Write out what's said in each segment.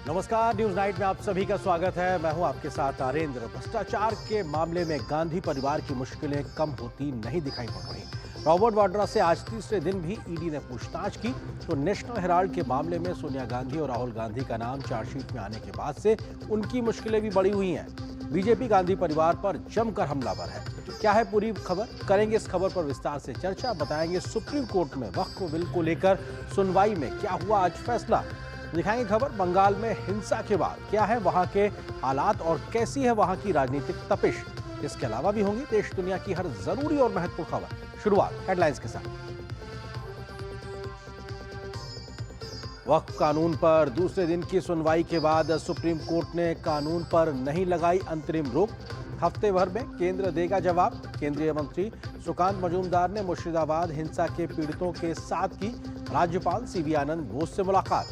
नमस्कार, news night में आप सभी का स्वागत है। मैं हूं आपके साथ आरेंद्र। भ्रष्टाचार के मामले में गांधी परिवार की मुश्किलें कम होती नहीं दिखाई पड़ रही। रॉबर्ट वाड्रा से आज तीसरे दिन भी ईडी ने पूछताछ की तो नेशनल हेराल्ड के मामले में सोनिया गांधी और राहुल गांधी का नाम चार्जशीट में आने के बाद से उनकी मुश्किलें भी बढ़ी हुई हैं। बीजेपी गांधी परिवार पर जमकर हमलावर है। क्या है पूरी खबर, करेंगे इस खबर पर विस्तार से चर्चा। बताएंगे सुप्रीम कोर्ट में वक्फ बिल को लेकर सुनवाई में क्या हुआ आज फैसला। दिखाएंगे खबर बंगाल में हिंसा के बाद क्या है वहां के हालात और कैसी है वहां की राजनीतिक तपिश। इसके अलावा भी होंगी देश दुनिया की हर जरूरी और महत्वपूर्ण खबर। शुरुआत हेडलाइंस के साथ। वक्फ कानून पर दूसरे दिन की सुनवाई के बाद सुप्रीम कोर्ट ने कानून पर नहीं लगाई अंतरिम रोक। हफ्ते भर में केंद्र देगा जवाब। केंद्रीय मंत्री सुकांत मजूमदार ने मुर्शिदाबाद हिंसा के पीड़ितों के साथ की राज्यपाल सीवी आनंद घोष से मुलाकात।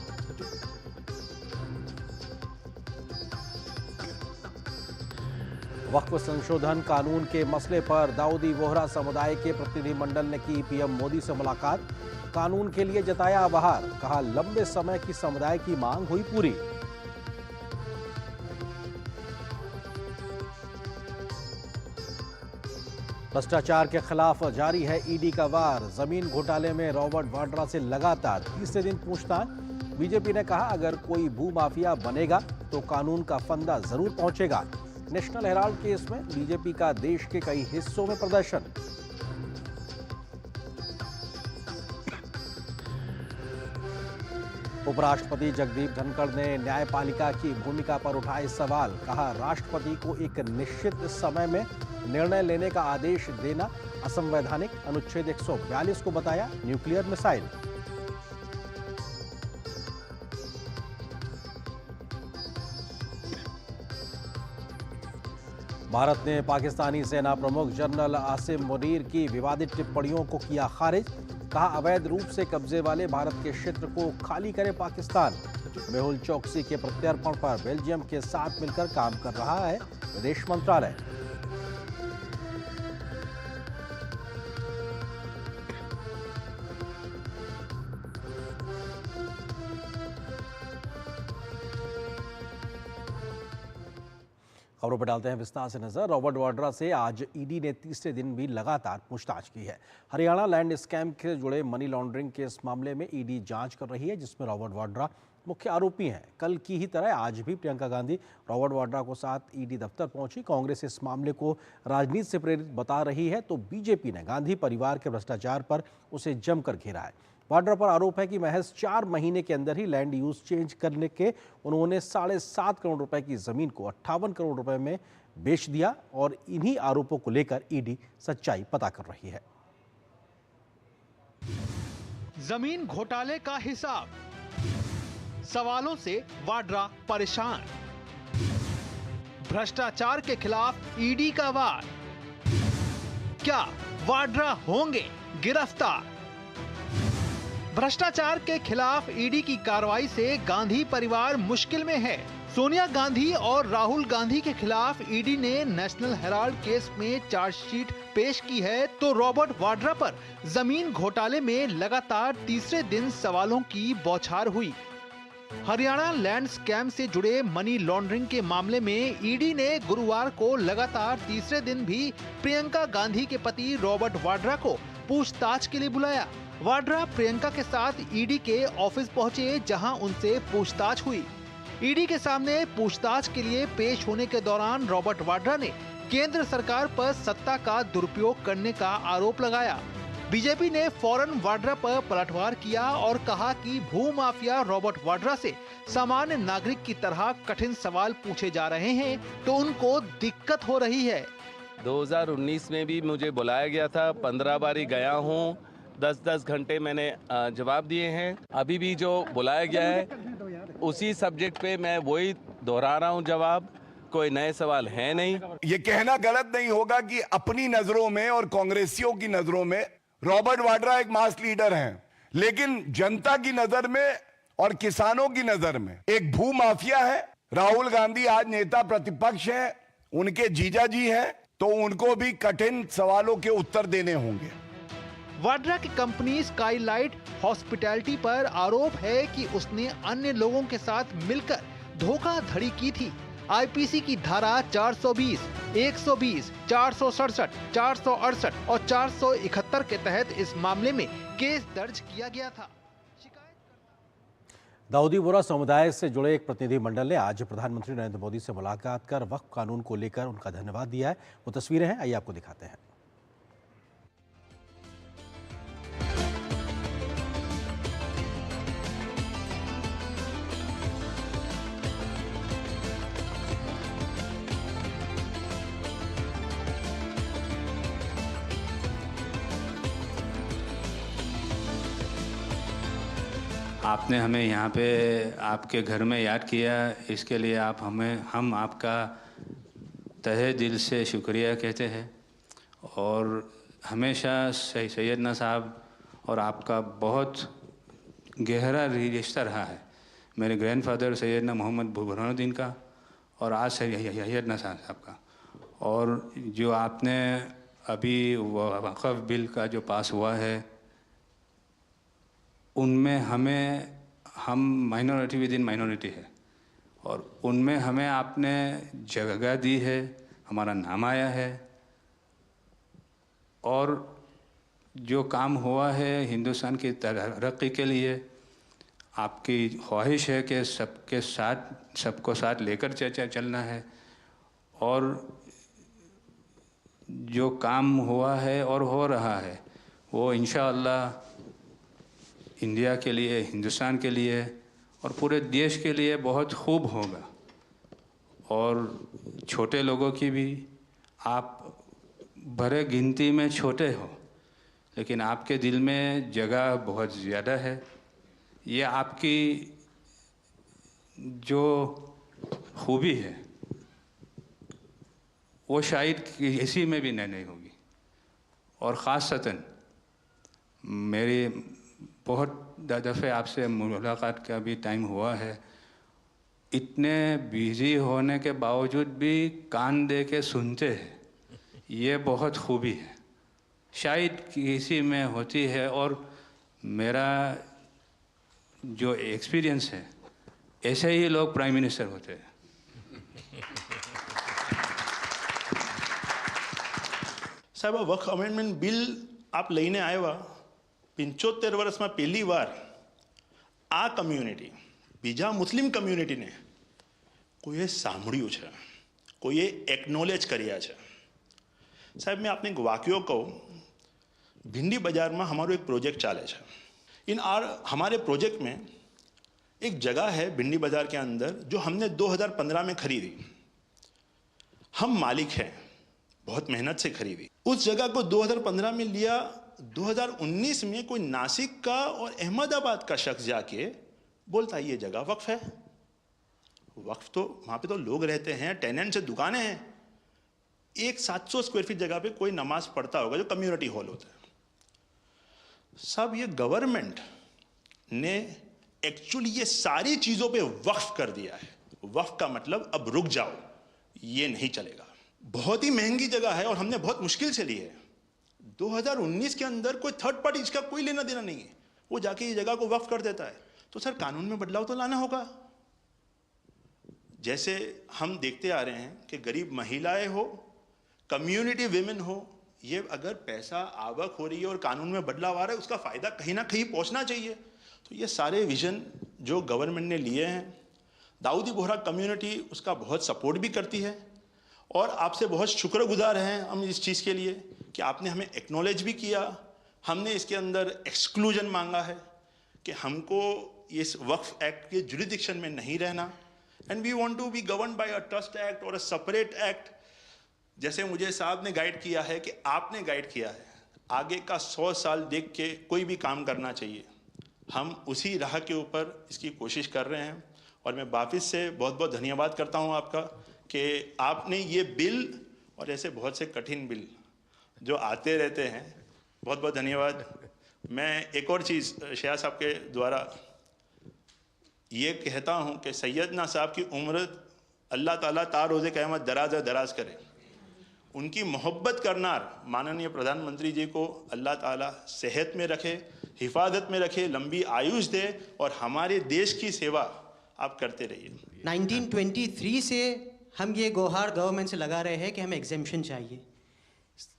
वक्फ संशोधन कानून के मसले पर दाऊदी बोहरा समुदाय के प्रतिनिधिमंडल ने की पीएम मोदी से मुलाकात। कानून के लिए जताया आभार, कहा लंबे समय की समुदाय की मांग हुई पूरी। भ्रष्टाचार के खिलाफ जारी है ईडी का वार। जमीन घोटाले में रॉबर्ट वाड्रा से लगातार तीसरे दिन पूछताछ। बीजेपी ने कहा अगर कोई भूमाफिया बनेगा तो कानून का फंदा जरूर पहुंचेगा। नेशनल हेराल्ड केस में बीजेपी का देश के कई हिस्सों में प्रदर्शन। उपराष्ट्रपति जगदीप धनखड़ ने न्यायपालिका की भूमिका पर उठाए सवाल। कहा राष्ट्रपति को एक निश्चित समय में निर्णय लेने का आदेश देना असंवैधानिक। अनुच्छेद 142 को बताया न्यूक्लियर मिसाइल। भारत ने पाकिस्तानी सेना प्रमुख जनरल आसिम मुनीर की विवादित टिप्पणियों को किया खारिज। कहा अवैध रूप से कब्जे वाले भारत के क्षेत्र को खाली करे पाकिस्तान। मेहुल चौकसी के प्रत्यर्पण पर बेल्जियम के साथ मिलकर काम कर रहा है विदेश मंत्रालय। खबरों पर डालते हैं विस्तार से नजर। रॉबर्ट वाड्रा से आज ईडी ने तीसरे दिन भी लगातार पूछताछ की है। हरियाणा लैंड स्कैम से जुड़े मनी लॉन्ड्रिंग के इस मामले में ईडी जांच कर रही है जिसमें रॉबर्ट वाड्रा मुख्य आरोपी हैं। कल की ही तरह आज भी प्रियंका गांधी रॉबर्ट वाड्रा को साथ ईडी दफ्तर पहुंची। कांग्रेस इस मामले को राजनीति से प्रेरित बता रही है तो बीजेपी ने गांधी परिवार के भ्रष्टाचार पर उसे जमकर घेरा है। वाड्रा पर आरोप है कि महज 4 महीने के अंदर ही लैंड यूज चेंज करने के उन्होंने 7.5 करोड़ रुपए की जमीन को 58 करोड़ रुपए में बेच दिया और इन्हीं आरोपों को लेकर ईडी सच्चाई पता कर रही है। जमीन घोटाले का हिसाब, सवालों से वाड्रा परेशान। भ्रष्टाचार के खिलाफ ईडी का वार, क्या वाड्रा होंगे गिरफ्तार? भ्रष्टाचार के खिलाफ ईडी की कार्रवाई से गांधी परिवार मुश्किल में है। सोनिया गांधी और राहुल गांधी के खिलाफ ईडी ने नेशनल हेराल्ड केस में चार्जशीट पेश की है तो रॉबर्ट वाड्रा पर जमीन घोटाले में लगातार तीसरे दिन सवालों की बौछार हुई। हरियाणा लैंड स्कैम से जुड़े मनी लॉन्ड्रिंग के मामले में ईडी ने गुरुवार को लगातार तीसरे दिन भी प्रियंका गांधी के पति रॉबर्ट वाड्रा को पूछताछ के लिए बुलाया। वाड्रा प्रियंका के साथ ईडी के ऑफिस पहुंचे जहां उनसे पूछताछ हुई। ईडी के सामने पूछताछ के लिए पेश होने के दौरान रॉबर्ट वाड्रा ने केंद्र सरकार पर सत्ता का दुरुपयोग करने का आरोप लगाया। बीजेपी ने फौरन वाड्रा पर पलटवार किया और कहा कि भूमाफिया रॉबर्ट वाड्रा से सामान्य नागरिक की तरह कठिन सवाल पूछे जा रहे हैं तो उनको दिक्कत हो रही है। 2019 में भी मुझे बुलाया गया था, 15 बारी गया हूँ, 10-10 घंटे मैंने जवाब दिए हैं। अभी भी जो बुलाया गया है उसी सब्जेक्ट पे मैं वही दोहरा रहा हूँ जवाब, कोई नए सवाल है नहीं। ये कहना गलत नहीं होगा कि अपनी नजरों में और कांग्रेसियों की नजरों में रॉबर्ट वाड्रा एक मास लीडर हैं, लेकिन जनता की नजर में और किसानों की नजर में एक भू माफिया है। राहुल गांधी आज नेता प्रतिपक्ष हैं, उनके जीजा जी हैं, तो उनको भी कठिन सवालों के उत्तर देने होंगे। वाड्रा की कंपनी स्काईलाइट हॉस्पिटैलिटी पर आरोप है कि उसने अन्य लोगों के साथ मिलकर धोखाधड़ी की थी। आईपीसी की धारा 420, 120, 467, 468 और 471 के तहत इस मामले में केस दर्ज किया गया था। दाऊदी बोहरा समुदाय से जुड़े एक प्रतिनिधि मंडल ने आज प्रधानमंत्री नरेंद्र मोदी से मुलाकात कर वक्फ कानून को लेकर उनका धन्यवाद दिया है। वो तस्वीरें हैं, आइए आपको दिखाते हैं। आपने हमें यहाँ पे आपके घर में याद किया, इसके लिए हम आपका तहे दिल से शुक्रिया कहते हैं। और हमेशा सैयदना साहब और आपका बहुत गहरा रिश्ता रहा है। मेरे ग्रैंडफादर सैयदना मोहम्मद बुरहानुद्दीन का और आज सैयदना साहब का। और जो आपने अभी वक़्फ़ बिल का जो पास हुआ है, उनमें हम माइनॉरिटी विद इन माइनॉरिटी है और उनमें हमें आपने जगह दी है, हमारा नाम आया है। और जो काम हुआ है हिंदुस्तान की तरक्की के लिए, आपकी ख्वाहिश है कि सबको साथ लेकर चलना है। और जो काम हुआ है और हो रहा है वो इंशाअल्लाह इंडिया के लिए, हिंदुस्तान के लिए और पूरे देश के लिए बहुत खूब होगा। और छोटे लोगों की भी, आप भरे गिनती में छोटे हो लेकिन आपके दिल में जगह बहुत ज़्यादा है। ये आपकी जो खूबी है वो शायद किसी में भी नहीं होगी। और ख़ासतन मेरी बहुत दफ़े आपसे मुलाकात का भी टाइम हुआ है, इतने बिज़ी होने के बावजूद भी कान दे के सुनते हैं, ये बहुत खूबी है, शायद किसी में होती है। और मेरा जो एक्सपीरियंस है, ऐसे ही लोग प्राइम मिनिस्टर होते हैं। साहब, वक्फ अमेंडमेंट बिल आप લઈને આવ્યા 75 વર્ષમાં પહેલી વાર આ કમ્યુનિટી, બીજા મુસ્લિમ કમ્યુનિટીને કોઈએ સાંભળ્યું છે, કોઈએ એકનોલેજ કર્યા છે। સાહેબ, मैं आपने एक वाक्य कहूँ, भिंडी बाजार में हमारो एक प्रोजेक्ट चाले है। हमारे प्रोजेक्ट में एक जगह है भिंडी बाजार के अंदर जो हमने 2015 में खरीदी। हम मालिक हैं, बहुत मेहनत से खरीदी। उस जगह को 2015 में लिया, 2019 में कोई नासिक का और अहमदाबाद का शख्स जाके बोलता है ये जगह वक्फ है। वक्फ तो वहाँ पे तो लोग रहते हैं, टेनेंट्स है, दुकानें हैं। एक 700 स्क्वायर फीट जगह पे कोई नमाज पढ़ता होगा जो कम्युनिटी हॉल होता है। सब ये गवर्नमेंट ने एक्चुअली ये सारी चीज़ों पे वक्फ कर दिया है। वक्फ का मतलब अब रुक जाओ, ये नहीं चलेगा। बहुत ही महंगी जगह है और हमने बहुत मुश्किल से ली है। 2019 के अंदर कोई थर्ड पार्टी, इसका कोई लेना देना नहीं है, वो जाके ये जगह को वक्फ कर देता है। तो सर, कानून में बदलाव तो लाना होगा। जैसे हम देखते आ रहे हैं कि गरीब महिलाएं हो, कम्युनिटी विमेन हो, ये अगर पैसा आवक हो रही है और कानून में बदलाव आ रहा है, उसका फ़ायदा कहीं ना कहीं पहुंचना चाहिए। तो ये सारे विजन जो गवर्नमेंट ने लिए हैं, दाऊदी बोहरा कम्युनिटी उसका बहुत सपोर्ट भी करती है। और आपसे बहुत शुक्रगुजार हैं हम इस चीज़ के लिए कि आपने हमें एक्नॉलेज भी किया। हमने इसके अंदर एक्सक्लूजन मांगा है कि हमको इस वक्फ एक्ट के जुरिडिक्शन में नहीं रहना, and we want to be govern by a trust act और अ सेपरेट एक्ट। जैसे मुझे साहब ने गाइड किया है कि आपने गाइड किया है, आगे का 100 साल देख के कोई भी काम करना चाहिए। हम उसी राह के ऊपर इसकी कोशिश कर रहे हैं। और मैं वापस से बहुत बहुत धन्यवाद करता हूं आपका कि आपने ये बिल और ऐसे बहुत से कठिन बिल जो आते रहते हैं, बहुत बहुत धन्यवाद। मैं एक और चीज़ शाह साहब के द्वारा ये कहता हूँ कि सैयदना साहब की उम्र अल्लाह ताला तार रोज़े क़यामत दराज करे। उनकी मोहब्बत करनार माननीय प्रधानमंत्री जी को अल्लाह ताला सेहत में रखे, हिफाजत में रखे, लंबी आयुष दे और हमारे देश की सेवा आप करते रहिए। 1923 से हम ये गुहार गवर्नमेंट से लगा रहे हैं कि हमें एग्जेम्पशन चाहिए।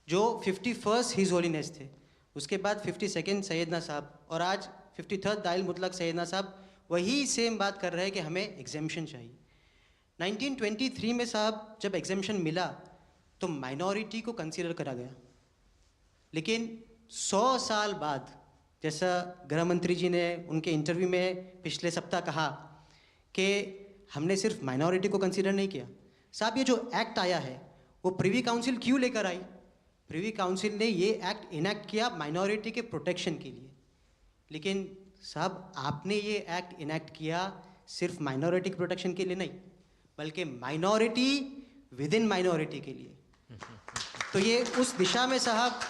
जो 51st हिज होलीनेस थे, उसके बाद 52nd सैयदना साहब और आज 53rd दाइल मुतलक सैयदना साहब वही सेम बात कर रहे हैं कि हमें एग्जेम्पशन चाहिए। 1923 में साहब जब एग्जेम्पशन मिला तो माइनॉरिटी को कंसीडर करा गया, लेकिन 100 साल बाद, जैसा गृह मंत्री जी ने उनके इंटरव्यू में पिछले सप्ताह कहा कि हमने सिर्फ माइनॉरिटी को कंसीडर नहीं किया। साहब ये जो एक्ट आया है वो प्रिवी काउंसिल क्यों लेकर आई? प्रिवी काउंसिल ने ये एक्ट इनैक्ट किया माइनॉरिटी के प्रोटेक्शन के लिए, लेकिन साहब आपने ये एक्ट इनैक्ट किया सिर्फ माइनॉरिटी के प्रोटेक्शन के लिए नहीं, बल्कि माइनॉरिटी विद इन माइनॉरिटी के लिए। तो ये उस दिशा में साहब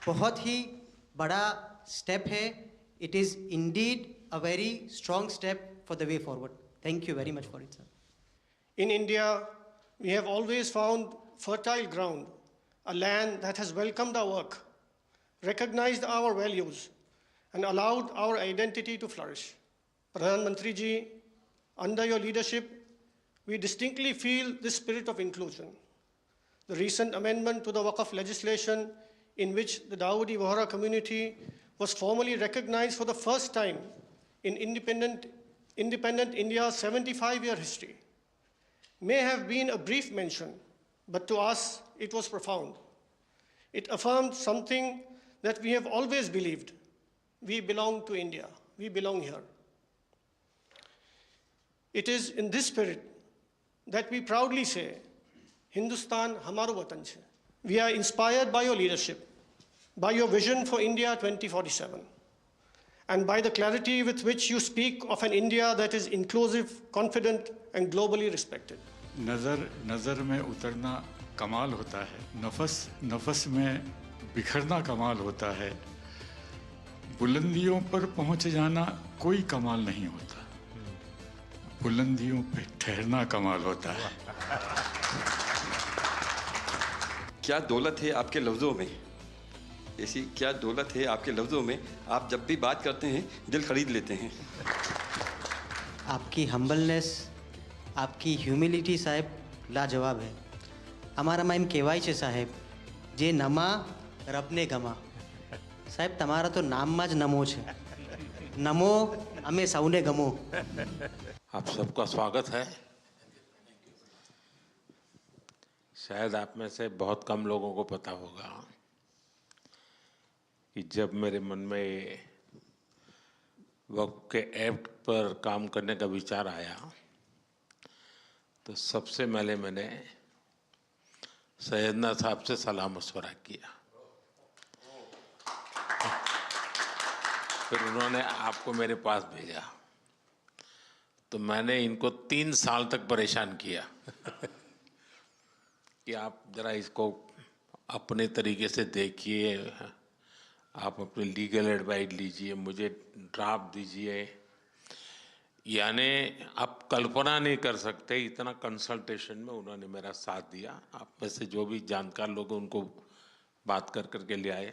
बहुत ही बड़ा स्टेप है। It is indeed a very strong step for the way forward. Thank you very much for it sir. In India, we have always found fertile ground, a land that has welcomed our work, recognized our values, and allowed our identity to flourish. Pradhan Mantri ji, under your leadership, we distinctly feel this spirit of inclusion. The recent amendment to the Waqf legislation, in which the Dawoodi Bohra community was formally recognized for the first time in independent India's 75-year history, may have been a brief mention, but to us it was profound. It affirmed something that we have always believed. We belong to India. We belong here. It is in this spirit that we proudly say, Hindustan hamaro watan chhe. We are inspired by your leadership, by your vision for India 2047, and by the clarity with which you speak of an India that is inclusive, confident, and globally respected. नज़र में उतरना कमाल होता है, नफस में बिखरना कमाल होता है, बुलंदियों पर पहुंच जाना कोई कमाल नहीं होता, बुलंदियों पे ठहरना कमाल होता है। क्या दौलत है आपके लफ्ज़ों में, ऐसी क्या दौलत है आपके लफ्ज़ों में, आप जब भी बात करते हैं दिल खरीद लेते हैं। आपकी हम्बलनेस, आपकी ह्यूमिलिटी साहेब लाजवाब है। हमारा माइम केवाई छे साहेब जे नमा रबने गमा। साहेब तमारा तो नाम माज नमो है, नमो हमें सौने गमो। आप सबका स्वागत है। शायद आप में से बहुत कम लोगों को पता होगा कि जब मेरे मन में वक्फ के एक्ट पर काम करने का विचार आया तो सबसे पहले मैंने सैयदना साहब से सलाह मशवरा किया। फिर उन्होंने आपको मेरे पास भेजा तो मैंने इनको 3 साल तक परेशान किया कि आप ज़रा इसको अपने तरीके से देखिए, आप अपनी लीगल एडवाइस लीजिए, मुझे ड्राफ्ट दीजिए। यानी आप कल्पना नहीं कर सकते इतना कंसल्टेशन में उन्होंने मेरा साथ दिया। आप में से जो भी जानकार लोग उनको बात कर करके ले आए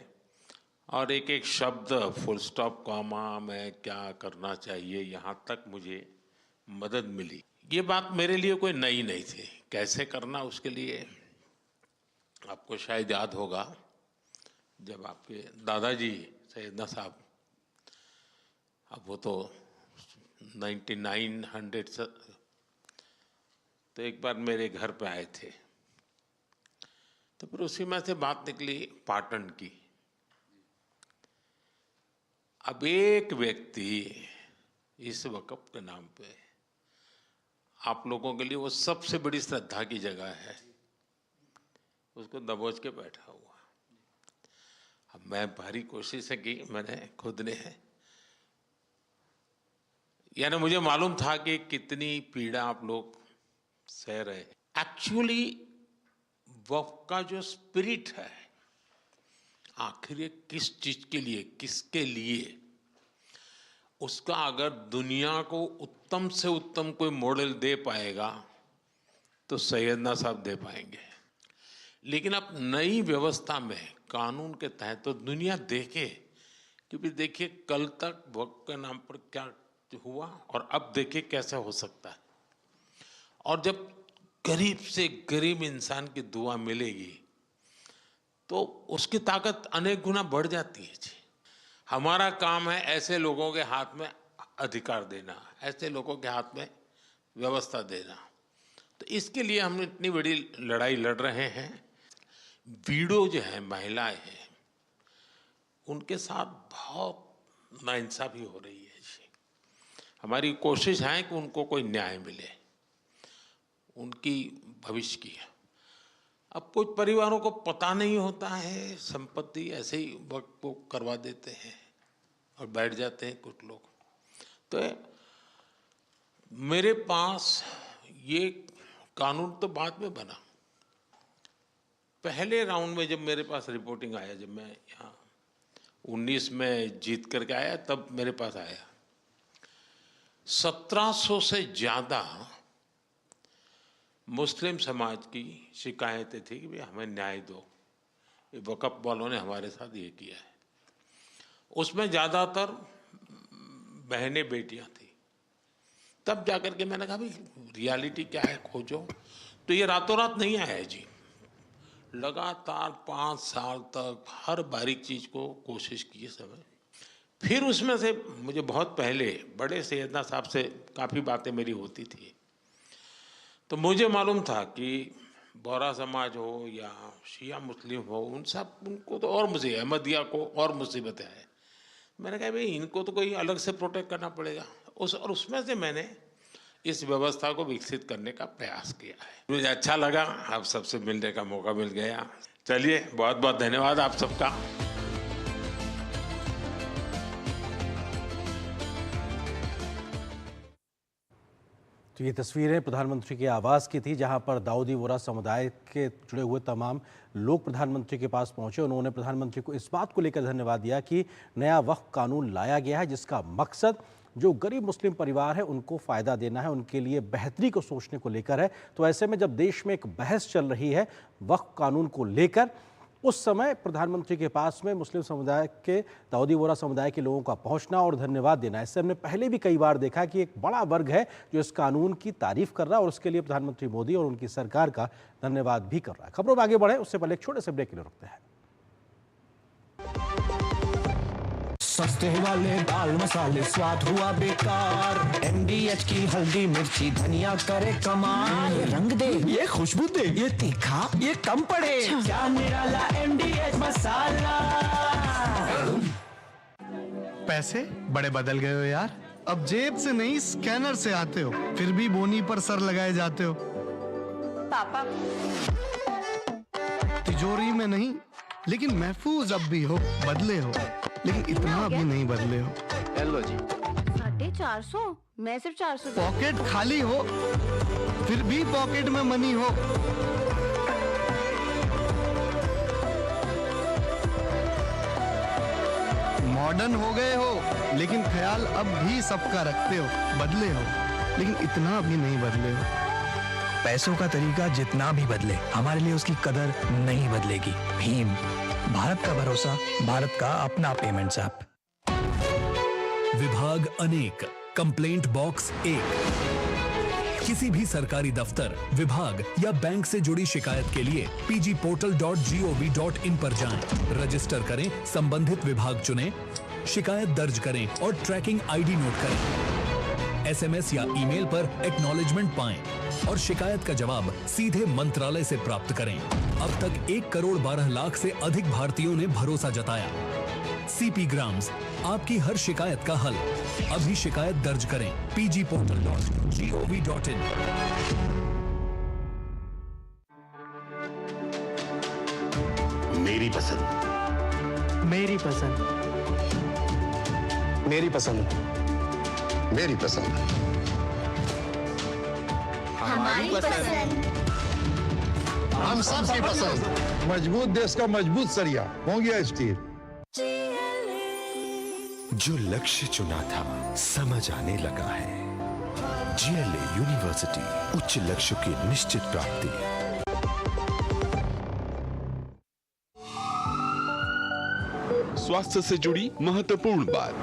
और एक एक शब्द फुल स्टॉप कॉमा में क्या करना चाहिए यहाँ तक मुझे मदद मिली। ये बात मेरे लिए कोई नई नहीं थी, कैसे करना उसके लिए आपको शायद याद होगा जब आपके दादाजी सैयदना साहब, अब वो तो 1900 से, तो एक बार मेरे घर पे आए थे तो फिर उसी में से बात निकली पाटन की। अब एक व्यक्ति इस वक़्फ़ के नाम पे आप लोगों के लिए वो सबसे बड़ी श्रद्धा की जगह है, उसको दबोच के बैठा हुआ। अब मैं भारी कोशिश की मैंने खुद ने, यानी मुझे मालूम था कि कितनी पीड़ा आप लोग सह रहे हैं। एक्चुअली वक्फ का जो स्पिरिट है, आखिर ये किस चीज के लिए, किसके लिए, उसका अगर दुनिया को उत्तम से उत्तम कोई मॉडल दे पाएगा तो सैयदना साहब दे पाएंगे। लेकिन अब नई व्यवस्था में कानून के तहत तो दुनिया देखे, क्योंकि देखिए कल तक वक्फ के नाम पर क्या हुआ और अब देखिए कैसे हो सकता है। और जब गरीब से गरीब इंसान की दुआ मिलेगी तो उसकी ताकत अनेक गुना बढ़ जाती है जी। हमारा काम है ऐसे लोगों के हाथ में अधिकार देना, ऐसे लोगों के हाथ में व्यवस्था देना। तो इसके लिए हम इतनी बड़ी लड़ाई लड़ रहे हैं। वीडो जो है, महिलाएं हैं, उनके साथ बहुत नाइंसाफी हो रही है जी। हमारी कोशिश है कि उनको कोई न्याय मिले, उनकी भविष्य की। अब कुछ परिवारों को पता नहीं होता है, संपत्ति ऐसे ही वक्त को करवा देते हैं और बैठ जाते हैं कुछ लोग। तो मेरे पास ये कानून तो बाद में बना। पहले राउंड में जब मेरे पास रिपोर्टिंग आया, जब मैं यहाँ 19 में जीत करके आया, तब मेरे पास आया 1700 से ज़्यादा मुस्लिम समाज की शिकायतें थी कि भाई हमें न्याय दो। ये वक़्फ़ वालों ने हमारे साथ ये किया है। उसमें ज़्यादातर बहनें बेटियां थी। तब जाकर के मैंने कहा भाई रियलिटी क्या है, खोजो। तो ये रातों रात नहीं आया है जी। लगातार 5 साल तक हर बारीक चीज़ को कोशिश की समय। फिर उसमें से मुझे बहुत पहले बड़े सैयदना साहब से काफ़ी बातें मेरी होती थी। तो मुझे मालूम था कि बोहरा समाज हो या शिया मुस्लिम हो, उनको तो और मुझे अहमदिया को और मुसीबतें हैं। मैंने कहा भाई इनको तो कोई अलग से प्रोटेक्ट करना पड़ेगा। और उसमें से मैंने इस व्यवस्था को विकसित करने का प्रयास किया है। मुझे अच्छा लगा, आप सबसे मिलने का मौका मिल गया। चलिए, बहुत बहुत धन्यवाद आप सबका। तो ये तस्वीरें प्रधानमंत्री के आवास की थी, जहां पर दाऊदी बोहरा समुदाय के जुड़े हुए तमाम लोग प्रधानमंत्री के पास पहुंचे। उन्होंने प्रधानमंत्री को इस बात को लेकर धन्यवाद दिया कि नया वक्फ कानून लाया गया है, जिसका मकसद जो गरीब मुस्लिम परिवार है उनको फ़ायदा देना है, उनके लिए बेहतरी को सोचने को लेकर है। तो ऐसे में जब देश में एक बहस चल रही है वक्फ कानून को लेकर, उस समय प्रधानमंत्री के पास में मुस्लिम समुदाय के, दाऊदी बोहरा समुदाय के लोगों का पहुंचना और धन्यवाद देना, इससे हमने पहले भी कई बार देखा कि एक बड़ा वर्ग है जो इस कानून की तारीफ कर रहा है और उसके लिए प्रधानमंत्री मोदी और उनकी सरकार का धन्यवाद भी कर रहा है। खबरों में आगे बढ़े उससे पहले एक छोटे से ब्रेक के लिए रुकते हैं। सस्ते वाले दाल मसाले स्वाद हुआ बेकार, MDH की हल्दी मिर्ची धनिया करे कमाल। ये रंग दे, ये खुशबू दे, ये तीखा, ये कम पड़े। क्या निराला MDH मसाला। पैसे बड़े बदल गए हो यार। अब जेब से नहीं स्कैनर से आते हो, फिर भी बोनी पर सर लगाए जाते हो। पापा तिजोरी में नहीं, लेकिन महफूज अब भी हो, बदले हो, लेकिन इतना भी नहीं बदले हो। हेलो जी। 450, मैं सिर्फ 400। पॉकेट खाली हो, फिर भी पॉकेट में मनी हो। मॉडर्न हो गए हो, लेकिन ख्याल अब भी सबका रखते हो। बदले हो, लेकिन इतना भी नहीं बदले हो। पैसों का तरीका जितना भी बदले, हमारे लिए उसकी कदर नहीं बदलेगी। भीम, भारत का भरोसा, भारत का अपना पेमेंट्स ऐप। विभाग अनेक, कंप्लेंट बॉक्स 1। किसी भी सरकारी दफ्तर, विभाग या बैंक से जुड़ी शिकायत के लिए pgportal.gov.in पर जाएं, रजिस्टर करें, संबंधित विभाग चुनें, शिकायत दर्ज करें और ट्रैकिंग ID नोट करें। SMS या ईमेल पर एक्नॉलेजमेंट पाएं और शिकायत का जवाब सीधे मंत्रालय से प्राप्त करें। अब तक 1 करोड़ 12 लाख से अधिक भारतीयों ने भरोसा जताया। CP ग्राम्स, आपकी हर शिकायत का हल। अभी शिकायत दर्ज करें pgportal.gov.in। मेरी पसंद, मेरी पसंद, मेरी पसंद, मेरी पसंद, हमारी पसंद, हम सबकी पसंद। मजबूत देश का मजबूत सरिया हो गया स्टील। जो लक्ष्य चुना था समझ आने लगा है। GLA यूनिवर्सिटी, उच्च लक्ष्य की निश्चित प्राप्ति। स्वास्थ्य से जुड़ी महत्वपूर्ण बात।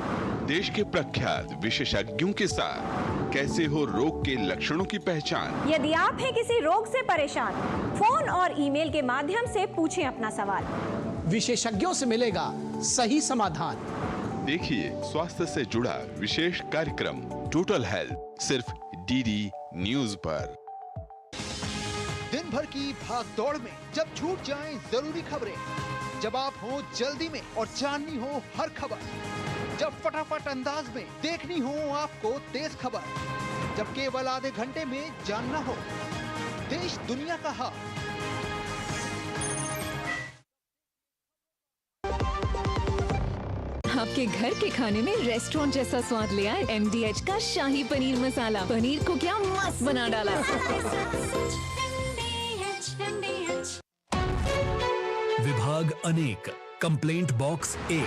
देश के प्रख्यात विशेषज्ञों के साथ कैसे हो रोग के लक्षणों की पहचान। यदि आप हैं किसी रोग से परेशान, फोन और ईमेल के माध्यम से पूछें अपना सवाल। विशेषज्ञों से मिलेगा सही समाधान। देखिए स्वास्थ्य से जुड़ा विशेष कार्यक्रम टोटल हेल्थ सिर्फ डीडी न्यूज पर। दिन भर की भाग दौड़ में जब छूट जाएं जरूरी खबरें, जब आप हो जल्दी में और जाननी हो हर खबर, जब फटाफट अंदाज में देखनी हो आपको तेज खबर, जब केवल आधे घंटे में जानना हो देश दुनिया का हाल। आपके घर के खाने में रेस्टोरेंट जैसा स्वाद ले आए MDH का शाही पनीर मसाला। पनीर को क्या मस्त बना डाला। विभाग अनेक, कंप्लेंट बॉक्स 1।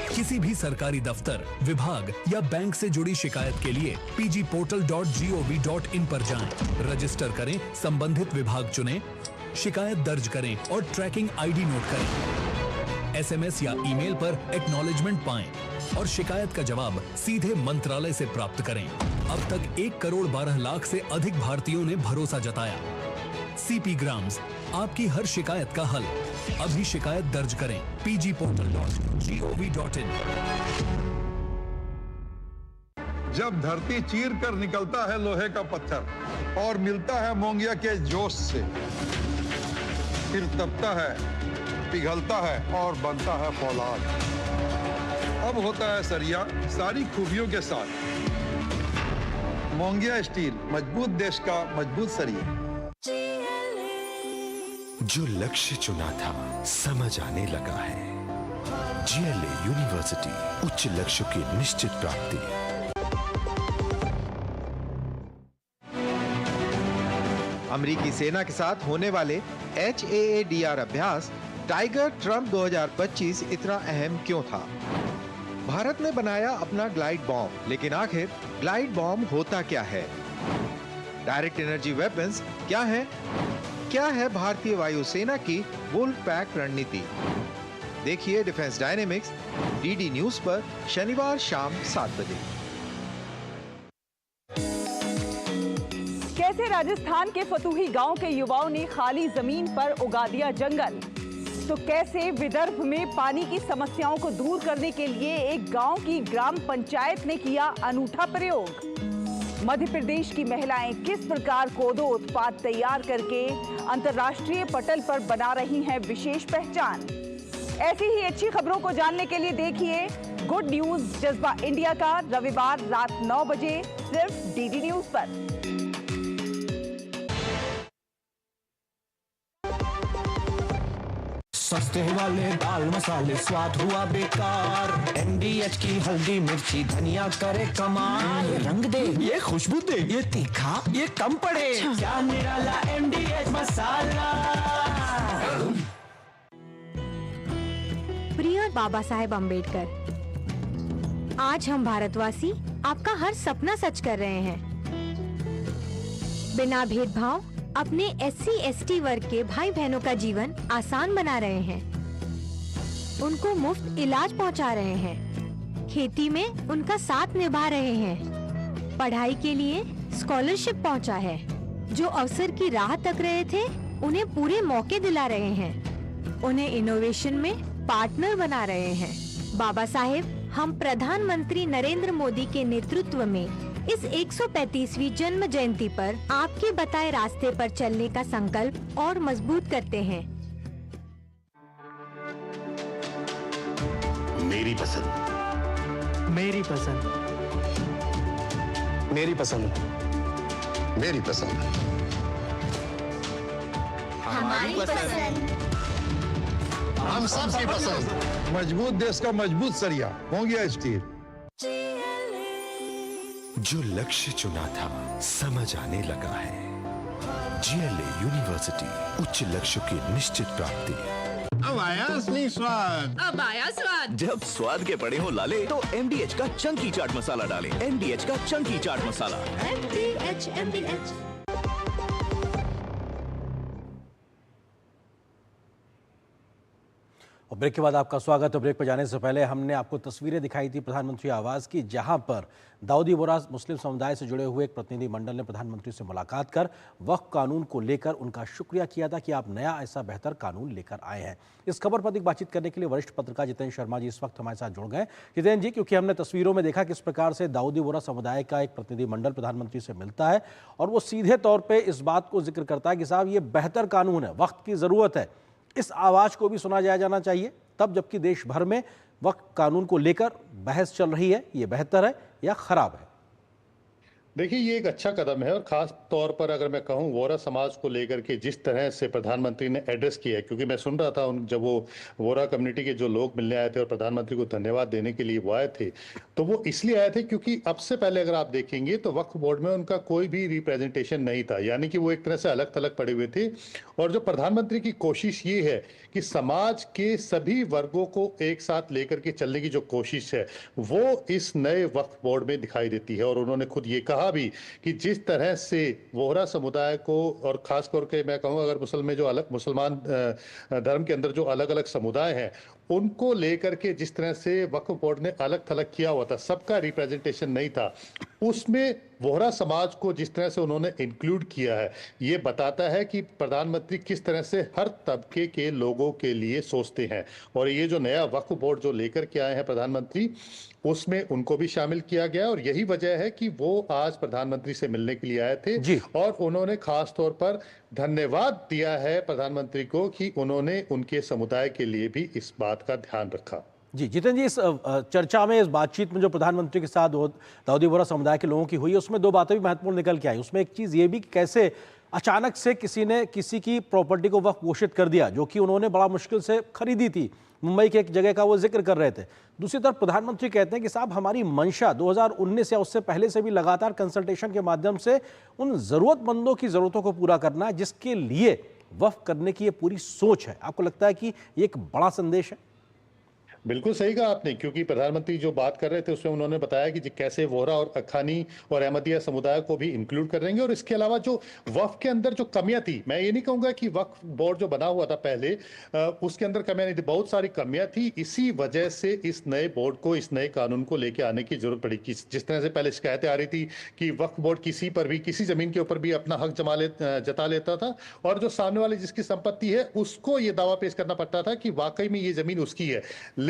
किसी भी सरकारी दफ्तर, विभाग या बैंक से जुड़ी शिकायत के लिए pgportal.gov.in पर जाएं, रजिस्टर करें, संबंधित विभाग चुनें, शिकायत दर्ज करें और ट्रैकिंग ID नोट करें। SMS या ईमेल पर एक्नॉलेजमेंट पाएं और शिकायत का जवाब सीधे मंत्रालय से प्राप्त करें। अब तक 1 करोड़ 12 लाख से अधिक भारतीयों ने भरोसा जताया। CP ग्राम्स, आपकी हर शिकायत का हल। अभी शिकायत दर्ज करें pgportal.gov.in। जब धरती चीर कर निकलता है लोहे का पत्थर और मिलता है मोंगिया के जोश से, फिर तपता है, पिघलता है और बनता है फौलाद। अब होता है सरिया सारी खूबियों के साथ। मोंगिया स्टील, मजबूत देश का मजबूत सरिया। जो लक्ष्य चुना था समझ आने लगा है। GLA यूनिवर्सिटी, उच्च लक्ष्य की निश्चित प्राप्ति। अमेरिकी सेना के साथ होने वाले HAADR अभ्यास टाइगर ट्रम्प 2025 इतना अहम क्यों था? भारत ने बनाया अपना ग्लाइड बॉम्ब, लेकिन आखिर ग्लाइड बॉम्ब होता क्या है? डायरेक्ट एनर्जी वेपन्स क्या है? क्या है भारतीय वायुसेना की वुल्फ पैक रणनीति? देखिए डिफेंस डायनेमिक्स DD न्यूज पर शनिवार शाम 7 बजे। कैसे राजस्थान के फतूही गांव के युवाओं ने खाली जमीन पर उगा दिया जंगल, तो कैसे विदर्भ में पानी की समस्याओं को दूर करने के लिए एक गांव की ग्राम पंचायत ने किया अनूठा प्रयोग। मध्य प्रदेश की महिलाएं किस प्रकार कोदो उत्पाद तैयार करके अंतर्राष्ट्रीय पटल पर बना रही हैं विशेष पहचान। ऐसी ही अच्छी खबरों को जानने के लिए देखिए गुड न्यूज जज्बा इंडिया का रविवार रात 9 बजे सिर्फ DD न्यूज पर। सस्ते वाले दाल मसाले स्वाद हुआ बेकार। MDH की हल्दी मिर्ची धनिया करे कमाल। ये रंग दे, ये खुशबू दे, ये तीखा, ये कम पड़े। क्या निराला MDH मसाला। प्रिय बाबा साहेब अम्बेडकर, आज हम भारतवासी आपका हर सपना सच कर रहे हैं। बिना भेदभाव अपने SC/ST वर्ग के भाई बहनों का जीवन आसान बना रहे हैं। उनको मुफ्त इलाज पहुंचा रहे हैं। खेती में उनका साथ निभा रहे हैं। पढ़ाई के लिए स्कॉलरशिप पहुंचा है। जो अवसर की राह तक रहे थे उन्हें पूरे मौके दिला रहे हैं। उन्हें इनोवेशन में पार्टनर बना रहे हैं। बाबा साहेब, हम प्रधानमंत्री नरेंद्र मोदी के नेतृत्व में इस 135वीं जन्म जयंती पर आपके बताए रास्ते पर चलने का संकल्प और मजबूत करते हैं। मेरी पसंद, मेरी पसंद, मेरी पसंद, मेरी पसंद, हमारी पसंद, हम सबकी पसंद। मजबूत देश का मजबूत सरिया, मोंगिया स्टील। जो लक्ष्य चुना था समझ आने लगा है। GLA यूनिवर्सिटी, उच्च लक्ष्य की निश्चित प्राप्ति। अब आया असली स्वाद। अब आया स्वाद। जब स्वाद के पड़े हो लाले तो MDH का चंकी चाट मसाला डालें। MDH का चंकी चाट मसाला। MDH। और ब्रेक के बाद आपका स्वागत है। ब्रेक पर जाने से पहले हमने आपको तस्वीरें दिखाई थी प्रधानमंत्री आवास की, जहां पर दाऊदी बोहरा मुस्लिम समुदाय से जुड़े हुए एक प्रतिनिधि मंडल ने प्रधानमंत्री से मुलाकात कर वक्फ कानून को लेकर उनका शुक्रिया किया था कि आप नया ऐसा बेहतर कानून लेकर आए हैं। इस खबर पर अधिक बातचीत करने के लिए वरिष्ठ पत्रकार जितेंद्र शर्मा जी इस वक्त हमारे साथ जुड़ गए। जितेंद्र जी, क्योंकि हमने तस्वीरों में देखा किस प्रकार से दाऊदी बोहरा समुदाय का एक प्रतिनिधि मंडल प्रधानमंत्री से मिलता है और वो सीधे तौर पर इस बात को जिक्र करता है कि साहब ये बेहतर कानून है, वक्त की जरूरत है, इस आवाज को भी सुना जाना चाहिए, तब जबकि देश भर में वक्फ कानून को लेकर बहस चल रही है, ये बेहतर है या खराब है? देखिए, ये एक अच्छा कदम है और खास तौर पर अगर मैं कहूँ वोहरा समाज को लेकर के जिस तरह से प्रधानमंत्री ने एड्रेस किया है, क्योंकि मैं सुन रहा था जब वो वोहरा कम्युनिटी के जो लोग मिलने आए थे और प्रधानमंत्री को धन्यवाद देने के लिए वो आए थे, तो वो इसलिए आए थे क्योंकि अब से पहले अगर आप देखेंगे तो वक्फ बोर्ड में उनका कोई भी रिप्रेजेंटेशन नहीं था, यानी कि वो एक तरह से अलग थलग पड़े हुए थे। और जो प्रधानमंत्री की कोशिश ये है कि समाज के सभी वर्गों को एक साथ लेकर के चलने की जो कोशिश है वो इस नए वक्फ बोर्ड में दिखाई देती है। और उन्होंने खुद ये कहा भी कि जिस तरह से वोहरा समुदाय को, और खास करके मैं कहूँ अगर मुसलमान धर्म के अंदर जो अलग अलग समुदाय हैं उनको लेकर के जिस तरह से वक्फ बोर्ड ने अलग थलग किया हुआ था, सबका रिप्रेजेंटेशन नहीं था, उसमें वोहरा समाज को जिस तरह से उन्होंने इंक्लूड किया है, ये बताता है कि प्रधानमंत्री किस तरह से हर तबके के लोगों के लिए सोचते हैं। और ये जो नया वक्फ बोर्ड जो लेकर के आए हैं प्रधानमंत्री, उसमें उनको भी शामिल किया गया और यही वजह है कि वो आज प्रधानमंत्री से मिलने के लिए आए थे और उन्होंने खास तौर पर धन्यवाद दिया है प्रधानमंत्री को कि उन्होंने उनके समुदाय के लिए भी इस बात का ध्यान रखा। जी जितेंद्र जी, इस चर्चा में, इस बातचीत में जो प्रधानमंत्री के साथ दाऊदी बोहरा समुदाय के लोगों की हुई, उसमें दो बातें भी महत्वपूर्ण निकल के आई। उसमें एक चीज़ ये भी कि कैसे अचानक से किसी ने किसी की प्रॉपर्टी को वक्फ घोषित कर दिया जो कि उन्होंने बड़ा मुश्किल से खरीदी थी, मुंबई के एक जगह का वो जिक्र कर रहे थे। दूसरी तरफ प्रधानमंत्री कहते हैं कि साहब हमारी मंशा 2019 या उससे पहले से भी लगातार कंसल्टेशन के माध्यम से उन जरूरतमंदों की जरूरतों को पूरा करना है जिसके लिए वक्फ करने की ये पूरी सोच है। आपको लगता है कि ये एक बड़ा संदेश है? बिल्कुल सही कहा आपने, क्योंकि प्रधानमंत्री जो बात कर रहे थे उसमें उन्होंने बताया कि कैसे वोहरा और अखानी और अहमदिया समुदाय को भी इंक्लूड कर देंगे। और इसके अलावा जो वक्फ के अंदर जो कमियां थी, मैं ये नहीं कहूंगा कि वक्फ बोर्ड जो बना हुआ था पहले उसके अंदर कमियां नहीं थी, बहुत सारी कमियां थी। इसी वजह से इस नए बोर्ड को, इस नए कानून को लेके आने की जरूरत पड़ी। जिस तरह से पहले शिकायतें आ रही थी कि वक्फ बोर्ड किसी पर भी, किसी जमीन के ऊपर भी अपना हक जता लेता था और जो सामने वाले जिसकी संपत्ति है उसको ये दावा पेश करना पड़ता था कि वाकई में ये जमीन उसकी है।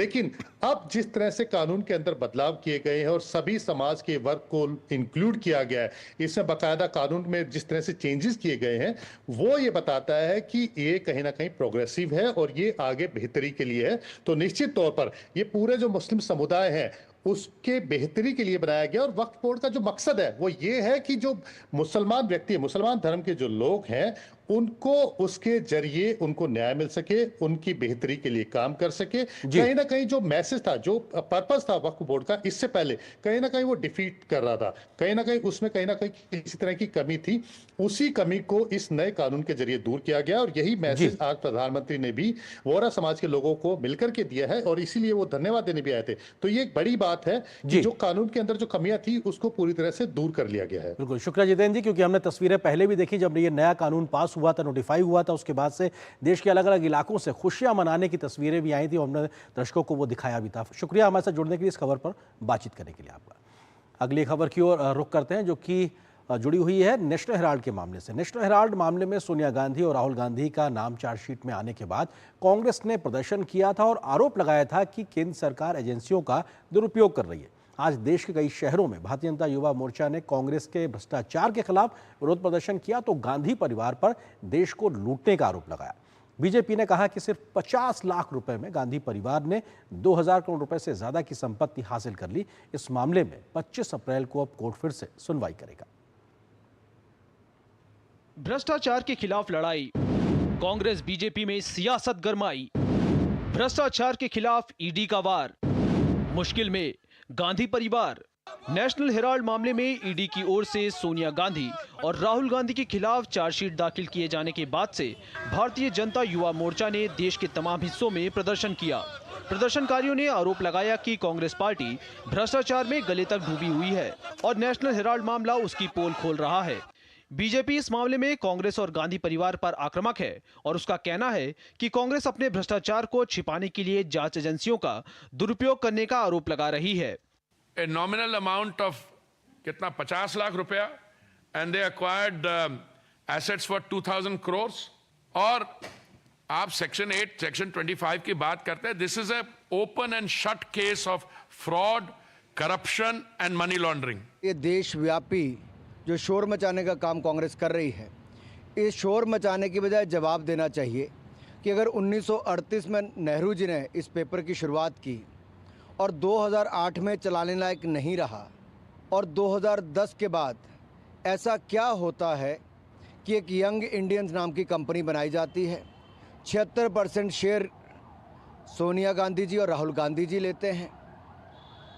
लेकिन अब जिस तरह से कानून के अंदर बदलाव किए गए हैं और सभी समाज के वर्ग को इंक्लूड किया गया है, इसमें बाकायदा कानून में जिस तरह से चेंजेस किए गए हैं, वो ये बताता है कि ये कहीं ना कहीं प्रोग्रेसिव है और ये आगे बेहतरी के लिए है। तो निश्चित तौर पर ये पूरे जो मुस्लिम समुदाय है उसके बेहतरी के लिए बनाया गया। और वक्फ बोर्ड का जो मकसद है वो ये है कि जो मुसलमान व्यक्ति, मुसलमान धर्म के जो लोग हैं, उनको उसके जरिए उनको न्याय मिल सके, उनकी बेहतरी के लिए काम कर सके। कहीं ना कहीं जो मैसेज था, जो पर्पस था वक्फ बोर्ड का, इससे पहले कहीं ना कहीं वो डिफीट कर रहा था, कहीं ना कहीं उसमें कहीं ना कहीं किसी तरह की कमी थी। उसी कमी को इस नए कानून के जरिए दूर किया गया और यही मैसेज आज प्रधानमंत्री ने भी वोहरा समाज के लोगों को मिलकर के दिया है और इसीलिए वो धन्यवाद देने भी आए थे। तो ये एक बड़ी बात है कि जो कानून के अंदर जो कमियां थी उसको पूरी तरह से दूर कर लिया गया है। बिल्कुल, शुक्रिया जितेंद्र जी, क्योंकि हमने तस्वीरें पहले भी देखी जब ये नया कानून पास हुआ था, नोटिफाई हुआ था, उसके बाद से देश के अलग अलग इलाकों से खुशियां मनाने की तस्वीरें भी आई थी और हमने दर्शकों को वो दिखाया भी था। शुक्रिया हमारे साथ जुड़ने के लिए, इस खबर पर बातचीत करने के लिए आपका। अगली खबर की ओर रुख करते हैं जो कि जुड़ी हुई है नेशनल हेराल्ड के मामले से। नेशनल हेराल्ड मामले में सोनिया गांधी और राहुल गांधी का नाम चार्जशीट में आने के बाद कांग्रेस ने प्रदर्शन किया था और आरोप लगाया था कि केंद्र सरकार एजेंसियों का दुरुपयोग कर रही है। आज देश के कई शहरों में भारतीय जनता युवा मोर्चा ने कांग्रेस के भ्रष्टाचार के खिलाफ विरोध प्रदर्शन किया तो गांधी परिवार पर देश को लूटने का आरोप लगाया। बीजेपी ने कहा कि सिर्फ 50 लाख रुपए में गांधी परिवार ने 2000 करोड़ रुपए से ज्यादा की संपत्ति हासिल कर ली। इस मामले में 25 अप्रैल को अब कोर्ट फिर से सुनवाई करेगा। भ्रष्टाचार के खिलाफ लड़ाई, कांग्रेस बीजेपी में सियासत गरमाई। भ्रष्टाचार के खिलाफ ईडी का वार, मुश्किल में गांधी परिवार। नेशनल हेराल्ड मामले में ईडी की ओर से सोनिया गांधी और राहुल गांधी के खिलाफ चार्जशीट दाखिल किए जाने के बाद से भारतीय जनता युवा मोर्चा ने देश के तमाम हिस्सों में प्रदर्शन किया। प्रदर्शनकारियों ने आरोप लगाया कि कांग्रेस पार्टी भ्रष्टाचार में गले तक डूबी हुई है और नेशनल हेराल्ड मामला उसकी पोल खोल रहा है। बीजेपी इस मामले में कांग्रेस और गांधी परिवार पर आक्रामक है और उसका कहना है कि कांग्रेस अपने भ्रष्टाचार को छिपाने के लिए जांच एजेंसियों का दुरुपयोग करने का आरोप लगा रही है। A nominal amount of कितना 50 लाख रुपया and they acquired assets for 2000 crores और आप सेक्शन 8 सेक्शन 25 की बात करते हैं। This is a open and shut case of fraud, corruption and money laundering. ये देशव्यापी जो शोर मचाने का काम कांग्रेस कर रही है, इस शोर मचाने की बजाय जवाब देना चाहिए कि अगर 1938 में नेहरू जी ने इस पेपर की शुरुआत की और 2008 में चलाने लायक नहीं रहा और 2010 के बाद ऐसा क्या होता है कि एक यंग इंडियंस नाम की कंपनी बनाई जाती है, 76% शेयर सोनिया गांधी जी और राहुल गांधी जी लेते हैं,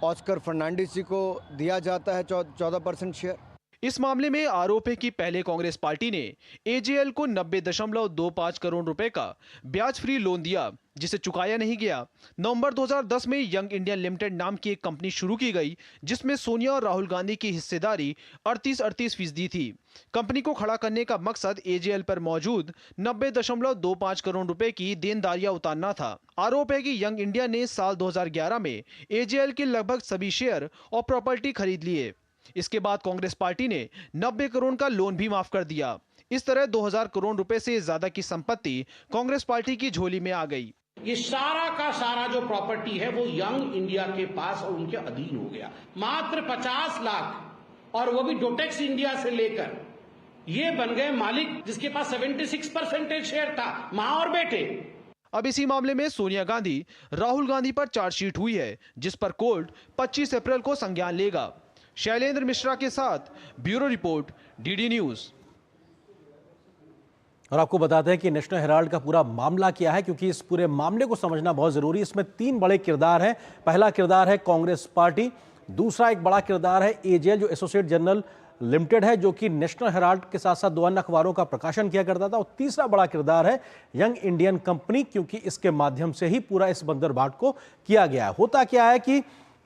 ऑस्कर फर्नांडिस जी को दिया जाता है 14% शेयर। इस मामले में आरोप है कि पहले कांग्रेस पार्टी ने एजेएल को 90.25 करोड़ रुपए का ब्याज फ्री लोन दिया जिसे चुकाया नहीं गया। नवंबर 2010 में यंग इंडिया लिमिटेड नाम की एक कंपनी शुरू की गई जिसमें सोनिया और राहुल गांधी की हिस्सेदारी 38% थी। कंपनी को खड़ा करने का मकसद एजेएल पर मौजूद 90.25 करोड़ रुपए की देनदारियां उतारना था। आरोप है कि यंग इंडिया ने साल 2011 में एजेएल के लगभग सभी शेयर और प्रॉपर्टी खरीद लिए। इसके बाद कांग्रेस पार्टी ने 90 करोड़ का लोन भी माफ कर दिया। इस तरह 2000 करोड़ रुपए से ज्यादा की संपत्ति कांग्रेस पार्टी की झोली में आ गई। ये सारा का सारा जो प्रॉपर्टी है वो यंग इंडिया के पास और उनके अधीन हो गया। मात्र 50 लाख और वो भी डोटेक्स इंडिया से लेकर ये बन गए मालिक जिसके पास 76% शेयर था, मां और बेटे। अब इसी मामले में सोनिया गांधी, राहुल गांधी पर चार्जशीट हुई है जिस पर कोर्ट 25 अप्रैल को संज्ञान लेगा। शैलेंद्र मिश्रा के साथ ब्यूरो रिपोर्ट, डीडी न्यूज। और आपको बताते हैं कि नेशनल हेराल्ड का पूरा मामला क्या है, क्योंकि इस पूरे मामले को समझना बहुत जरूरी है। इसमें 3 बड़े किरदार हैं। पहला किरदार है कांग्रेस पार्टी, दूसरा एक बड़ा किरदार है एजेएल जो एसोसिएट जर्नल लिमिटेड है जो कि नेशनल हेराल्ड के साथ साथ 2 अन्य अखबारों का प्रकाशन किया करता था, और तीसरा बड़ा किरदार है यंग इंडियन कंपनी, क्योंकि इसके माध्यम से ही पूरा इस बंदरबाट को किया गया है। होता क्या है कि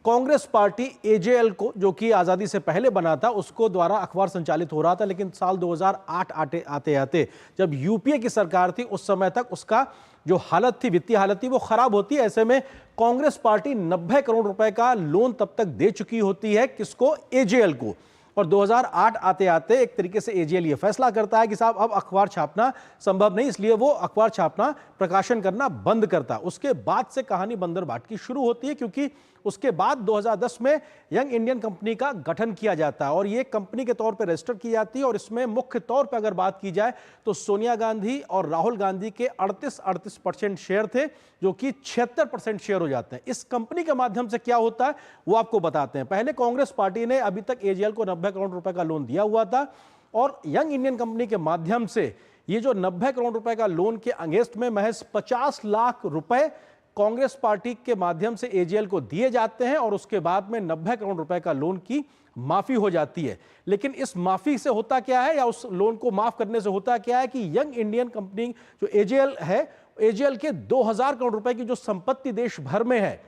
कांग्रेस पार्टी एजेएल को, जो कि आजादी से पहले बना था, उसको द्वारा अखबार संचालित हो रहा था, लेकिन साल 2008 आते आते जब यूपीए की सरकार थी उस समय तक उसका जो हालत थी, वित्तीय हालत थी, वो खराब होती है। ऐसे में कांग्रेस पार्टी 90 करोड़ रुपए का लोन तब तक दे चुकी होती है, किसको? एजेएल को। और 2008 आते आते एक तरीके से एजेएल ये फैसला करता है कि साहब अब अखबार छापना संभव नहीं, इसलिए वो अखबार छापना, प्रकाशन करना बंद करता। उसके बाद से कहानी बंदरबाट की शुरू होती है, क्योंकि उसके बाद 2010 में यंग इंडियन कंपनी का गठन किया जाता है और ये कंपनी के तौर पर रजिस्टर की जाती है। और इसमें मुख्य तौर पर अगर बात की जाए तो सोनिया गांधी और राहुल गांधी के 38% शेयर थे, जो कि 76% शेयर हो जाते हैं। इस कंपनी के माध्यम से क्या होता है वो आपको बताते हैं। पहले कांग्रेस पार्टी ने अभी तक एजेएल को 90 करोड़ रुपए का लोन दिया हुआ था, और यंग इंडियन कंपनी के माध्यम से ये जो 90 करोड़ रुपए का लोन के अगेंस्ट में महज 50 लाख रुपए कांग्रेस पार्टी के माध्यम से एजेएल को दिए जाते हैं, और उसके बाद में 90 करोड़ रुपए का लोन की माफी हो जाती है। लेकिन इस माफी से होता क्या है, या उस लोन को माफ करने से होता क्या है कि यंग इंडियन कंपनी जो एजेएल है, एजेएल के 2000 करोड़ रुपए की जो संपत्ति देश भर में है,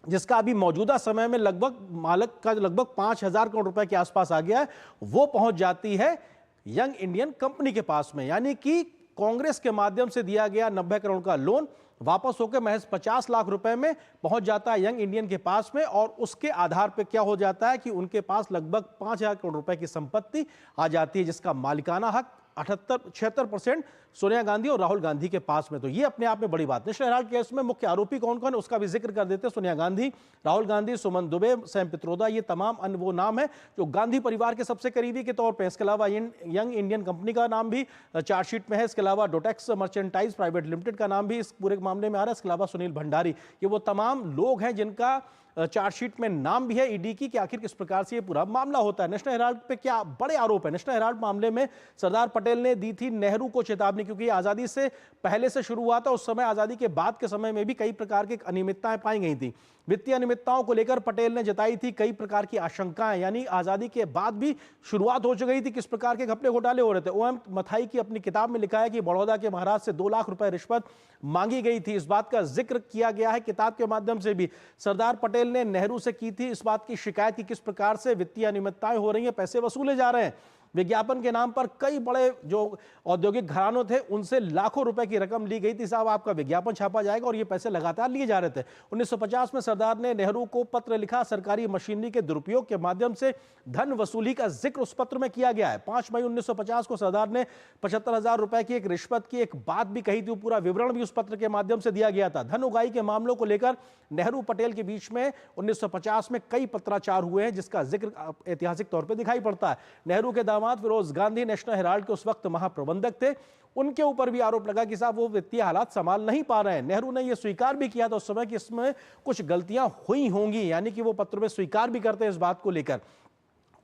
जिसका अभी मौजूदा समय में लगभग मालिक का लगभग 5000 करोड़ रुपए के आसपास आ गया है, वो पहुंच जाती है यंग इंडियन कंपनी के पास में। यानी कि कांग्रेस के माध्यम से दिया गया 90 करोड़ का लोन वापस होकर महज 50 लाख रुपए में पहुंच जाता है यंग इंडियन के पास में, और उसके आधार पर क्या हो जाता है कि उनके पास लगभग 5000 करोड़ रुपए की संपत्ति आ जाती है, जिसका मालिकाना हक 76% सोनिया गांधी और राहुल गांधी के पास में। तो ये अपने आप में बड़ी बात है। नेशनल हेराल्ड केस में मुख्य आरोपी कौन कौन है उसका भी जिक्र कर देते हैं। सोनिया गांधी, राहुल गांधी, सुमन दुबे, सैम पित्रोदा, ये तमाम अन्य वो नाम है जो गांधी परिवार के सबसे करीबी के तौर पर। इसके अलावा यंग इंडियन कंपनी का नाम भी चार्जशीट में है। इसके अलावा डोटेक्स मर्चेंटाइज प्राइवेट लिमिटेड का नाम भी इस पूरे मामले में आ रहा है। इसके अलावा सुनील भंडारी, ये वो तमाम लोग हैं जिनका चार्जशीट में नाम भी है ईडी की, कि आखिर किस प्रकार से ये पूरा मामला होता है। नेशनल हेराल्ड पे क्या बड़े आरोप है। नेशनल हेराल्ड मामले में सरदार पटेल ने दी थी नेहरू को चेतावनी, क्योंकि आजादी से पहले से शुरू हुआ था। उस समय आजादी के बाद के समय में भी कई प्रकार की अनियमितताएं पाई गई थी। वित्तीय अनियमितताओं को लेकर पटेल ने जताई थी कई प्रकार की आशंकाएं, यानी आजादी के बाद भी शुरुआत हो चुकी थी किस प्रकार के घपले घोटाले हो रहे थे। ओएम मथाई की अपनी किताब में लिखा है कि बड़ौदा के महाराज से 2 लाख रुपए रिश्वत मांगी गई थी। इस बात का जिक्र किया गया है किताब के माध्यम से भी। सरदार पटेल ने नेहरू से की थी इस बात की शिकायत कि किस प्रकार से वित्तीय अनियमितताएं हो रही हैं, पैसे वसूले जा रहे हैं। विज्ञापन के नाम पर कई बड़े जो औद्योगिक घरानों थे उनसे लाखों रुपए की रकम ली गई थी। साहब, आपका विज्ञापन छापा जाएगा और ये पैसे लगातार लिए जा रहे थे। 1950 में सरदार ने नेहरू को पत्र लिखा, सरकारी मशीनरी के दुरुपयोग के माध्यम से धन वसूली का जिक्र उस पत्र में किया गया है। 5 मई 1950 को सरदार ने 75,000 रुपए की एक रिश्वत की एक बात भी कही थी, पूरा विवरण भी उस पत्र के माध्यम से दिया गया था। धन उगाही के मामलों को लेकर नेहरू पटेल के बीच में 1950 में कई पत्राचार हुए हैं, जिसका जिक्र ऐतिहासिक तौर पर दिखाई पड़ता है। नेहरू के दामाद फिरोज गांधी नेशनल हेराल्ड के उस वक्त महाप्रबंधक थे। उनके ऊपर भी आरोप लगा कि साहब वो वित्तीय हालात संभाल नहीं पा रहे हैं। नेहरू ने यह स्वीकार भी किया था उस समय कि इसमें कुछ गलतियां हुई होंगी, यानी कि वो पत्र में स्वीकार भी करते हैं इस बात को लेकर।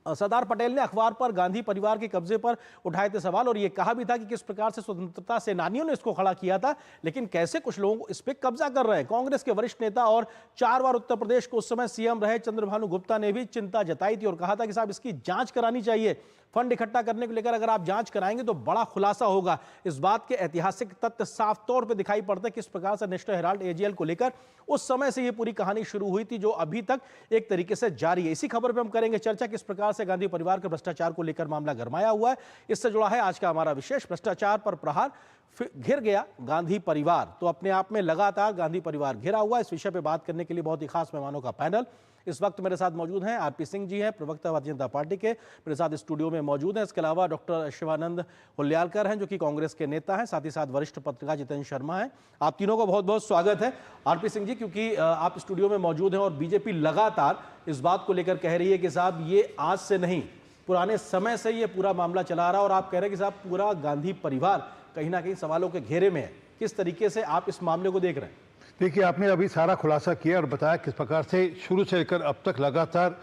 सरदार पटेल ने अखबार पर गांधी परिवार के कब्जे पर उठाए थे सवाल और यह कहा भी था कि किस प्रकार से स्वतंत्रता सेनानियों ने इसको खड़ा किया था, लेकिन कैसे कुछ लोग इस पे कब्जा कर रहे हैं। कांग्रेस के वरिष्ठ नेता और 4 बार उत्तर प्रदेश को उस समय सीएम रहे चंद्रभानु गुप्ता ने भी चिंता जताई थी और कहा था कि साहब इसकी जांच करानी चाहिए। फंड इकट्ठा करने को लेकर अगर आप जांच कराएंगे तो बड़ा खुलासा होगा। इस बात के ऐतिहासिक तथ्य साफ तौर पे दिखाई पड़ते हैं किस प्रकार से नेशनल हेराल्ड एजीएल को लेकर उस समय से ये पूरी कहानी शुरू हुई थी, जो अभी तक एक तरीके से जारी है। इसी खबर पे हम करेंगे चर्चा, किस प्रकार से गांधी परिवार के भ्रष्टाचार को लेकर मामला गरमाया हुआ है। इससे जुड़ा है आज का हमारा विशेष भ्रष्टाचार पर प्रहार, घिर गया गांधी परिवार। तो अपने आप में लगातार गांधी परिवार घिरा हुआ। इस विषय पे बात करने के लिए बहुत ही खास मेहमानों का पैनल इस वक्त मेरे साथ मौजूद हैं। आरपी सिंह जी हैं, प्रवक्ता भारतीय जनता पार्टी के, मेरे साथ स्टूडियो में मौजूद हैं। इसके अलावा डॉक्टर शिवानंद हुल्यालकर हैं, जो कि कांग्रेस के नेता हैं, साथ ही साथ वरिष्ठ पत्रकार जितेंद्र शर्मा हैं। आप तीनों को बहुत बहुत स्वागत है। आरपी सिंह जी, क्योंकि आप स्टूडियो में मौजूद हैं और बीजेपी लगातार इस बात को लेकर कह रही है कि साहब ये आज से नहीं, पुराने समय से ये पूरा मामला चला रहा, और आप कह रहे हैं कि साहब पूरा गांधी परिवार कहीं ना कहीं सवालों के घेरे में है। किस तरीके से आप इस मामले को देख रहे हैं? देखिए, आपने अभी सारा खुलासा किया और बताया किस प्रकार से शुरू से लेकर अब तक लगातार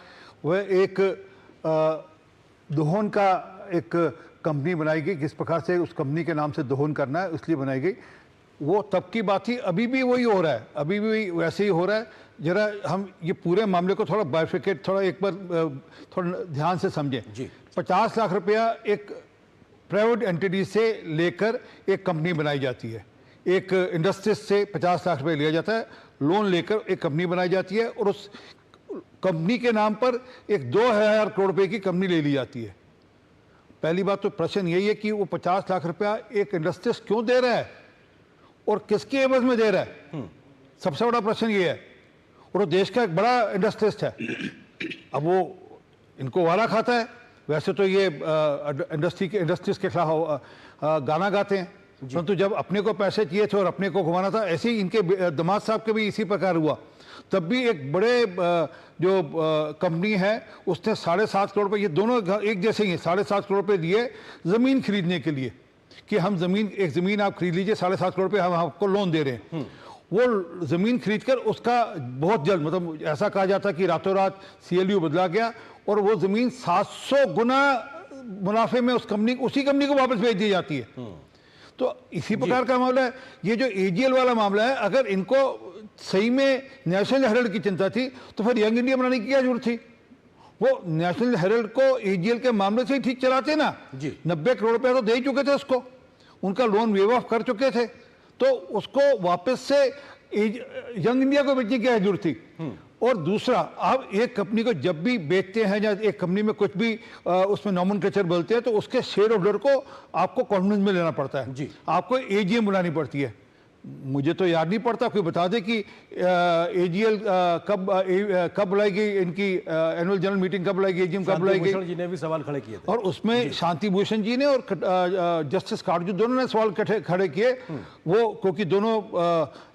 वह एक दोहन का एक कंपनी बनाई गई। किस प्रकार से उस कंपनी के नाम से दोहन करना है इसलिए बनाई गई, वो तब की बात थी। अभी भी वही हो रहा है, अभी भी वैसे ही हो रहा है। जरा हम ये पूरे मामले को थोड़ा बाइफिकेट, थोड़ा एक बार थोड़ा ध्यान से समझें। 50 लाख रुपया एक प्राइवेट एंटिटी से लेकर एक कंपनी बनाई जाती है। एक इंडस्ट्रीज से 50 लाख रुपए लिया जाता है, लोन लेकर एक कंपनी बनाई जाती है और उस कंपनी के नाम पर एक 2000 करोड़ रुपए की कंपनी ले ली जाती है। पहली बात तो प्रश्न यही है कि वो 50 लाख रुपया एक इंडस्ट्रीज क्यों दे रहा है और किसके एवज में दे रहा है, सबसे बड़ा प्रश्न ये है। और वो देश का एक बड़ा इंडस्ट्रिस्ट है। अब वो इनको वाला खाता है। वैसे तो ये इंडस्ट्रीज के खिलाफ गाना गाते हैं, परंतु जब अपने को पैसे चाहिए थे और अपने को घुमाना था, ऐसे ही इनके दामाद साहब के भी इसी प्रकार हुआ। तब भी एक बड़े जो कंपनी है उसने 7.5 करोड़ रुपए, ये दोनों एक जैसे ही हैं, 7.5 करोड़ रुपए दिए ज़मीन खरीदने के लिए कि हम एक ज़मीन आप खरीद लीजिए, 7.5 करोड़ रुपए हम आपको लोन दे रहे हैं। वो ज़मीन खरीदकर उसका बहुत जल्द, मतलब ऐसा कहा जाता कि रातों रात CLU बदला गया और वो ज़मीन 700 गुना मुनाफे में उसी कंपनी को वापस भेज दी जाती है। तो इसी प्रकार का मामला है। ये जो AGL वाला मामला है, अगर इनको सही में नेशनल हेराल्ड की चिंता थी तो फिर यंग इंडिया बनाने की क्या जरूरत थी? वो नेशनल हेराल्ड को AGL के मामले से ही ठीक चलाते ना। 90 करोड़ रुपया तो दे चुके थे उसको, उनका लोन वेव ऑफ कर चुके थे, तो उसको वापस से यंग इंडिया को बेचने की क्या जरूरत थी? और दूसरा, आप एक कंपनी को जब भी बेचते हैं या एक कंपनी में कुछ भी उसमें नॉमेनक्लेचर बोलते हैं तो उसके शेयर होल्डर को आपको कॉन्फ्रेंस में लेना पड़ता है, आपको AGM बुलानी पड़ती है। मुझे तो याद नहीं पड़ता, कोई बता दे कि AGL कब बुलाएगी, इनकी एनुअल जनरल मीटिंग कब बुलाएगी, AGM कब बुलाएगी। शांति भूषण जी ने भी सवाल खड़े किए थे और उसमें शांति भूषण जी ने और जस्टिस काटजू दोनों ने सवाल खड़े किए। वो क्योंकि दोनों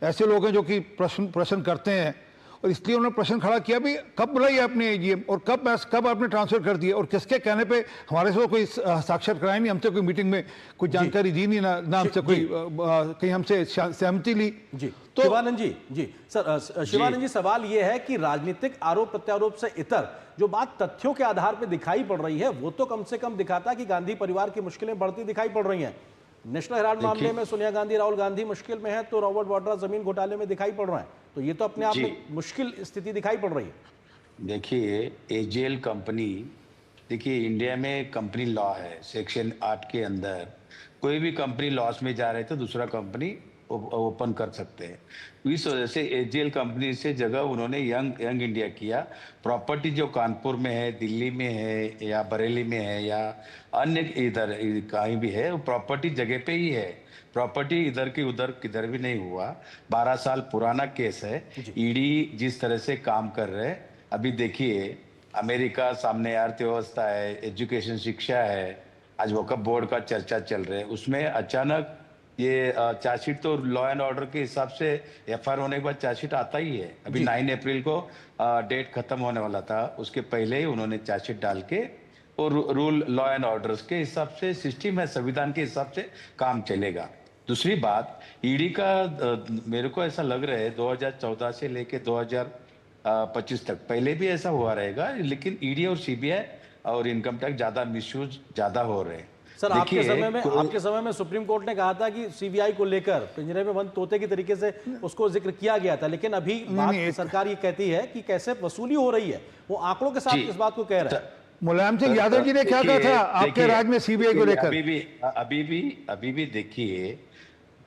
ऐसे लोग हैं जो कि प्रश्न करते हैं और इसलिए उन्होंने प्रश्न खड़ा किया भी कब बुलाई आपने AGM और कब आपने ट्रांसफर कर दिया और किसके कहने पे। हमारे से कोई साक्षर कराया नहीं, हमसे कोई मीटिंग में कोई जानकारी दी नहीं, ना हमसे कोई कहीं हमसे सहमति ली। तो शिवानंद जी सर, शिवानंद जी, सवाल ये है कि राजनीतिक आरोप प्रत्यारोप से इतर जो बात तथ्यों के आधार पर दिखाई पड़ रही है वो तो कम से कम दिखाता कि गांधी परिवार की मुश्किलें बढ़ती दिखाई पड़ रही हैं। नेशनल हेराल्ड मामले में सोनिया गांधी, राहुल गांधी मुश्किल में है, तो रॉबर्ट वाड्रा जमीन घोटाले में दिखाई पड़ रहा है। तो ये तो अपने आप में मुश्किल स्थिति दिखाई पड़ रही है। देखिए, AGL कंपनी, देखिए इंडिया में कंपनी लॉ है, सेक्शन 8 के अंदर कोई भी कंपनी लॉस में जा रहे तो दूसरा कंपनी ओपन कर सकते हैं। इस वजह से एजीएल कंपनी से जगह उन्होंने यंग इंडिया किया। प्रॉपर्टी जो कानपुर में है, दिल्ली में है या बरेली में है या अन्य इधर कहीं भी है, वो प्रॉपर्टी जगह पे ही है। प्रॉपर्टी इधर की उधर किधर भी नहीं हुआ। 12 साल पुराना केस है। ईडी जिस तरह से काम कर रहे हैं, अभी देखिए अमेरिका सामने अर्थव्यवस्था है, एजुकेशन शिक्षा है, आज वक्फ बोर्ड का चर्चा चल रहा है, उसमें अचानक ये चार्जशीट तो लॉ एंड ऑर्डर के हिसाब से एफआईआर होने के बाद चार्जशीट आता ही है। अभी 9 अप्रैल को डेट खत्म होने वाला था, उसके पहले ही उन्होंने चार्जशीट डाल के और रूल लॉ एंड ऑर्डर्स के हिसाब से सिस्टम है, संविधान के हिसाब से काम चलेगा। दूसरी बात, ईडी का मेरे को ऐसा लग रहा है 2014 से लेके 2025 तक पहले भी ऐसा हुआ रहेगा, लेकिन ईडी और सीबीआई और इनकम टैक्स ज्यादा मिसयूज ज्यादा हो रहे हैं। सर आपके समय में सुप्रीम कोर्ट ने कहा था कि सीबीआई को लेकर पिंजरे में बंद तोते की तरीके से उसको जिक्र किया गया था, लेकिन अभी बात सरकार ये कहती है कि कैसे वसूली हो रही है, वो आंकड़ों के साथ इस बात को कह रहा है। मुलायम सिंह यादव जी ने क्या कहा था आपके राज्य में सीबीआई को लेकर? अभी भी देखिए,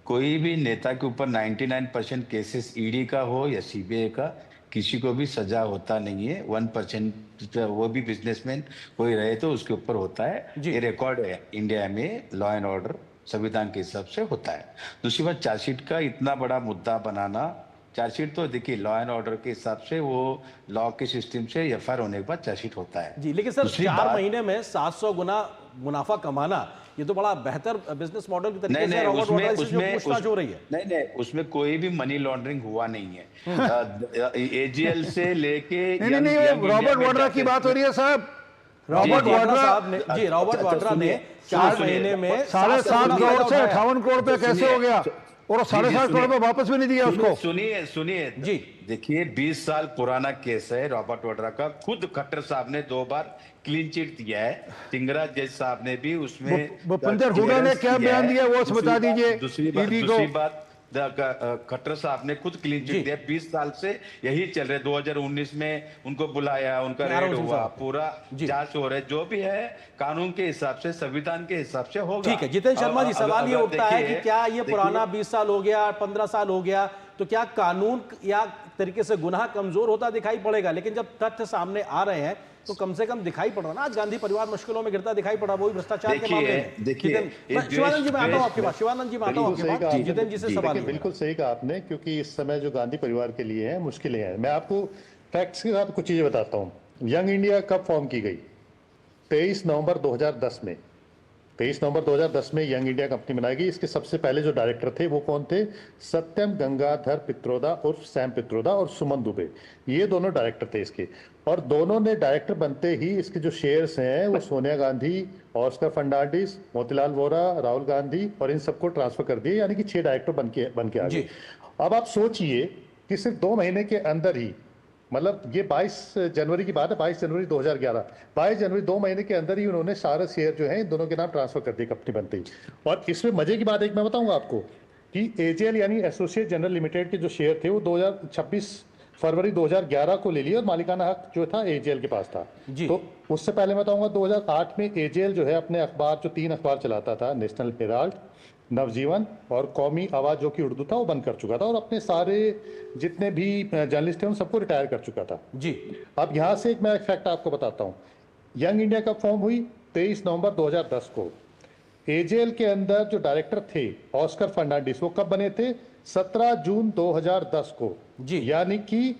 कोई भी नेता के ऊपर 99% केसेस ईडी का हो या सीबीआई का, किसी को भी सजा होता नहीं है। 1% वो भी बिजनेसमैन कोई रहे तो उसके ऊपर होता है। ये रिकॉर्ड है इंडिया में, लॉ एंड ऑर्डर संविधान के हिसाब से होता है। दूसरी बात, चार्जशीट का इतना बड़ा मुद्दा बनाना, चार्जशीट तो देखिए लॉ एंड ऑर्डर के हिसाब से वो लॉ के सिस्टम से एफआईआर होने के बाद चार्जशीट होता है जी। लेकिन सर 4 महीने में 700 गुना मुनाफा कमाना, ये तो बड़ा बेहतर बिजनेस मॉडल की तरीके से पूछताछ हो रही है। नहीं, उसमें कोई भी मनी लॉन्ड्रिंग हुआ नहीं है। एजीएल से लेके नहीं, रॉबर्ट वाड्रा की बात हो रही है साहब। रॉबर्ट वाड्रा ने 4 महीने में 7.5 करोड़ से 58 करोड़ पे कैसे हो गया, और 7.5 करोड़ पे वापस भी नहीं दिया उसको। सुनिए जी, देखिए 20 साल पुराना केस है रॉबर्ट वाड्रा का। खुद खट्टर साहब ने 2 बार क्लीन चिट दिया है। तिंगरा जज साहब ने भी उसमें भूपेंद्र हुड्डा ने क्या बयान दिया वो बता दीजिए। दूसरी बात खट्टर साहब ने खुद क्लीन चिट दिया। 20 साल से यही चल रहे। 2019 में उनको बुलाया, उनका रेड हुआ, पूरा जांच हो रहा है। जो भी है कानून के हिसाब से, संविधान के हिसाब से होगा। ठीक है जितेंद्र शर्मा जी, सवाल ये उठता है कि क्या ये पुराना 20 साल हो गया, 15 साल हो गया, तो क्या कानून या तरीके से गुनाह कमजोर होता दिखाई पड़ेगा? लेकिन जब तथ्य सामने आ रहे हैं तो कम से कम दिखाई पड़ रहा ना, आज गांधी परिवार मुश्किलों में गिरता दिखाई पड़ा, वो भी भ्रष्टाचार के मामले में। शिवानंद जी मैं आता हूं आपके पास, जितेंद्र जी से सवाल। बिल्कुल सही कहा आपने, क्योंकि इस समय जो गांधी परिवार के लिए है मुश्किलें हैं। मैं आपको फैक्ट्स के साथ कुछ चीजें बताता हूँ। यंग इंडिया कब फॉर्म की गई? 23 नवंबर 2010 में। 23 नवंबर 2010 में यंग इंडिया कंपनी बनाई गई। इसके सबसे पहले जो डायरेक्टर थे वो कौन थे? सत्यम गंगाधर पित्रोदा और सैम पित्रोदा और सुमन दुबे, ये दोनों डायरेक्टर थे इसके। और दोनों ने डायरेक्टर बनते ही इसके जो शेयर्स हैं वो सोनिया गांधी, ऑस्कर फर्नांडिस, मोतीलाल वोरा, राहुल गांधी और इन सबको ट्रांसफर कर दिए, यानी कि 6 डायरेक्टर बन के आ गए। अब आप सोचिए कि सिर्फ 2 महीने के अंदर ही, मतलब ये 22 जनवरी की बात है, 22 जनवरी 2011, 22 जनवरी 2 महीने के अंदर ही उन्होंने सारे शेयर जो हैं इन दोनों के नाम ट्रांसफर कर दिए कंपनी बनते ही। और इसमें मजे की बात एक मैं बताऊंगा आपको कि एजेएल यानी एसोसिएट जनरल लिमिटेड के जो शेयर थे वो 26 फरवरी 2011 को ले लिए और मालिकाना हक जो था एजेएल के पास था। तो उससे पहले मैं बताऊंगा 2008 में एजेएल जो है अपने अखबार, जो 3 अखबार चलाता था, नेशनल हेराल्ड, नवजीवन और कौमी आवाज जो कि उर्दू था, वो बंद कर चुका था और अपने सारे जितने भी जर्नलिस्ट हैं उन सबको रिटायर कर चुका था जी। अब यहाँ से मैं एक फैक्ट आपको बताता हूँ। यंग इंडिया कब फॉर्म हुई? 23 नवंबर 2010 को। एजेएल के अंदर जो डायरेक्टर थे ऑस्कर फर्नांडिस, वो कब बने थे? 17 जून 2010 को जी, यानी कि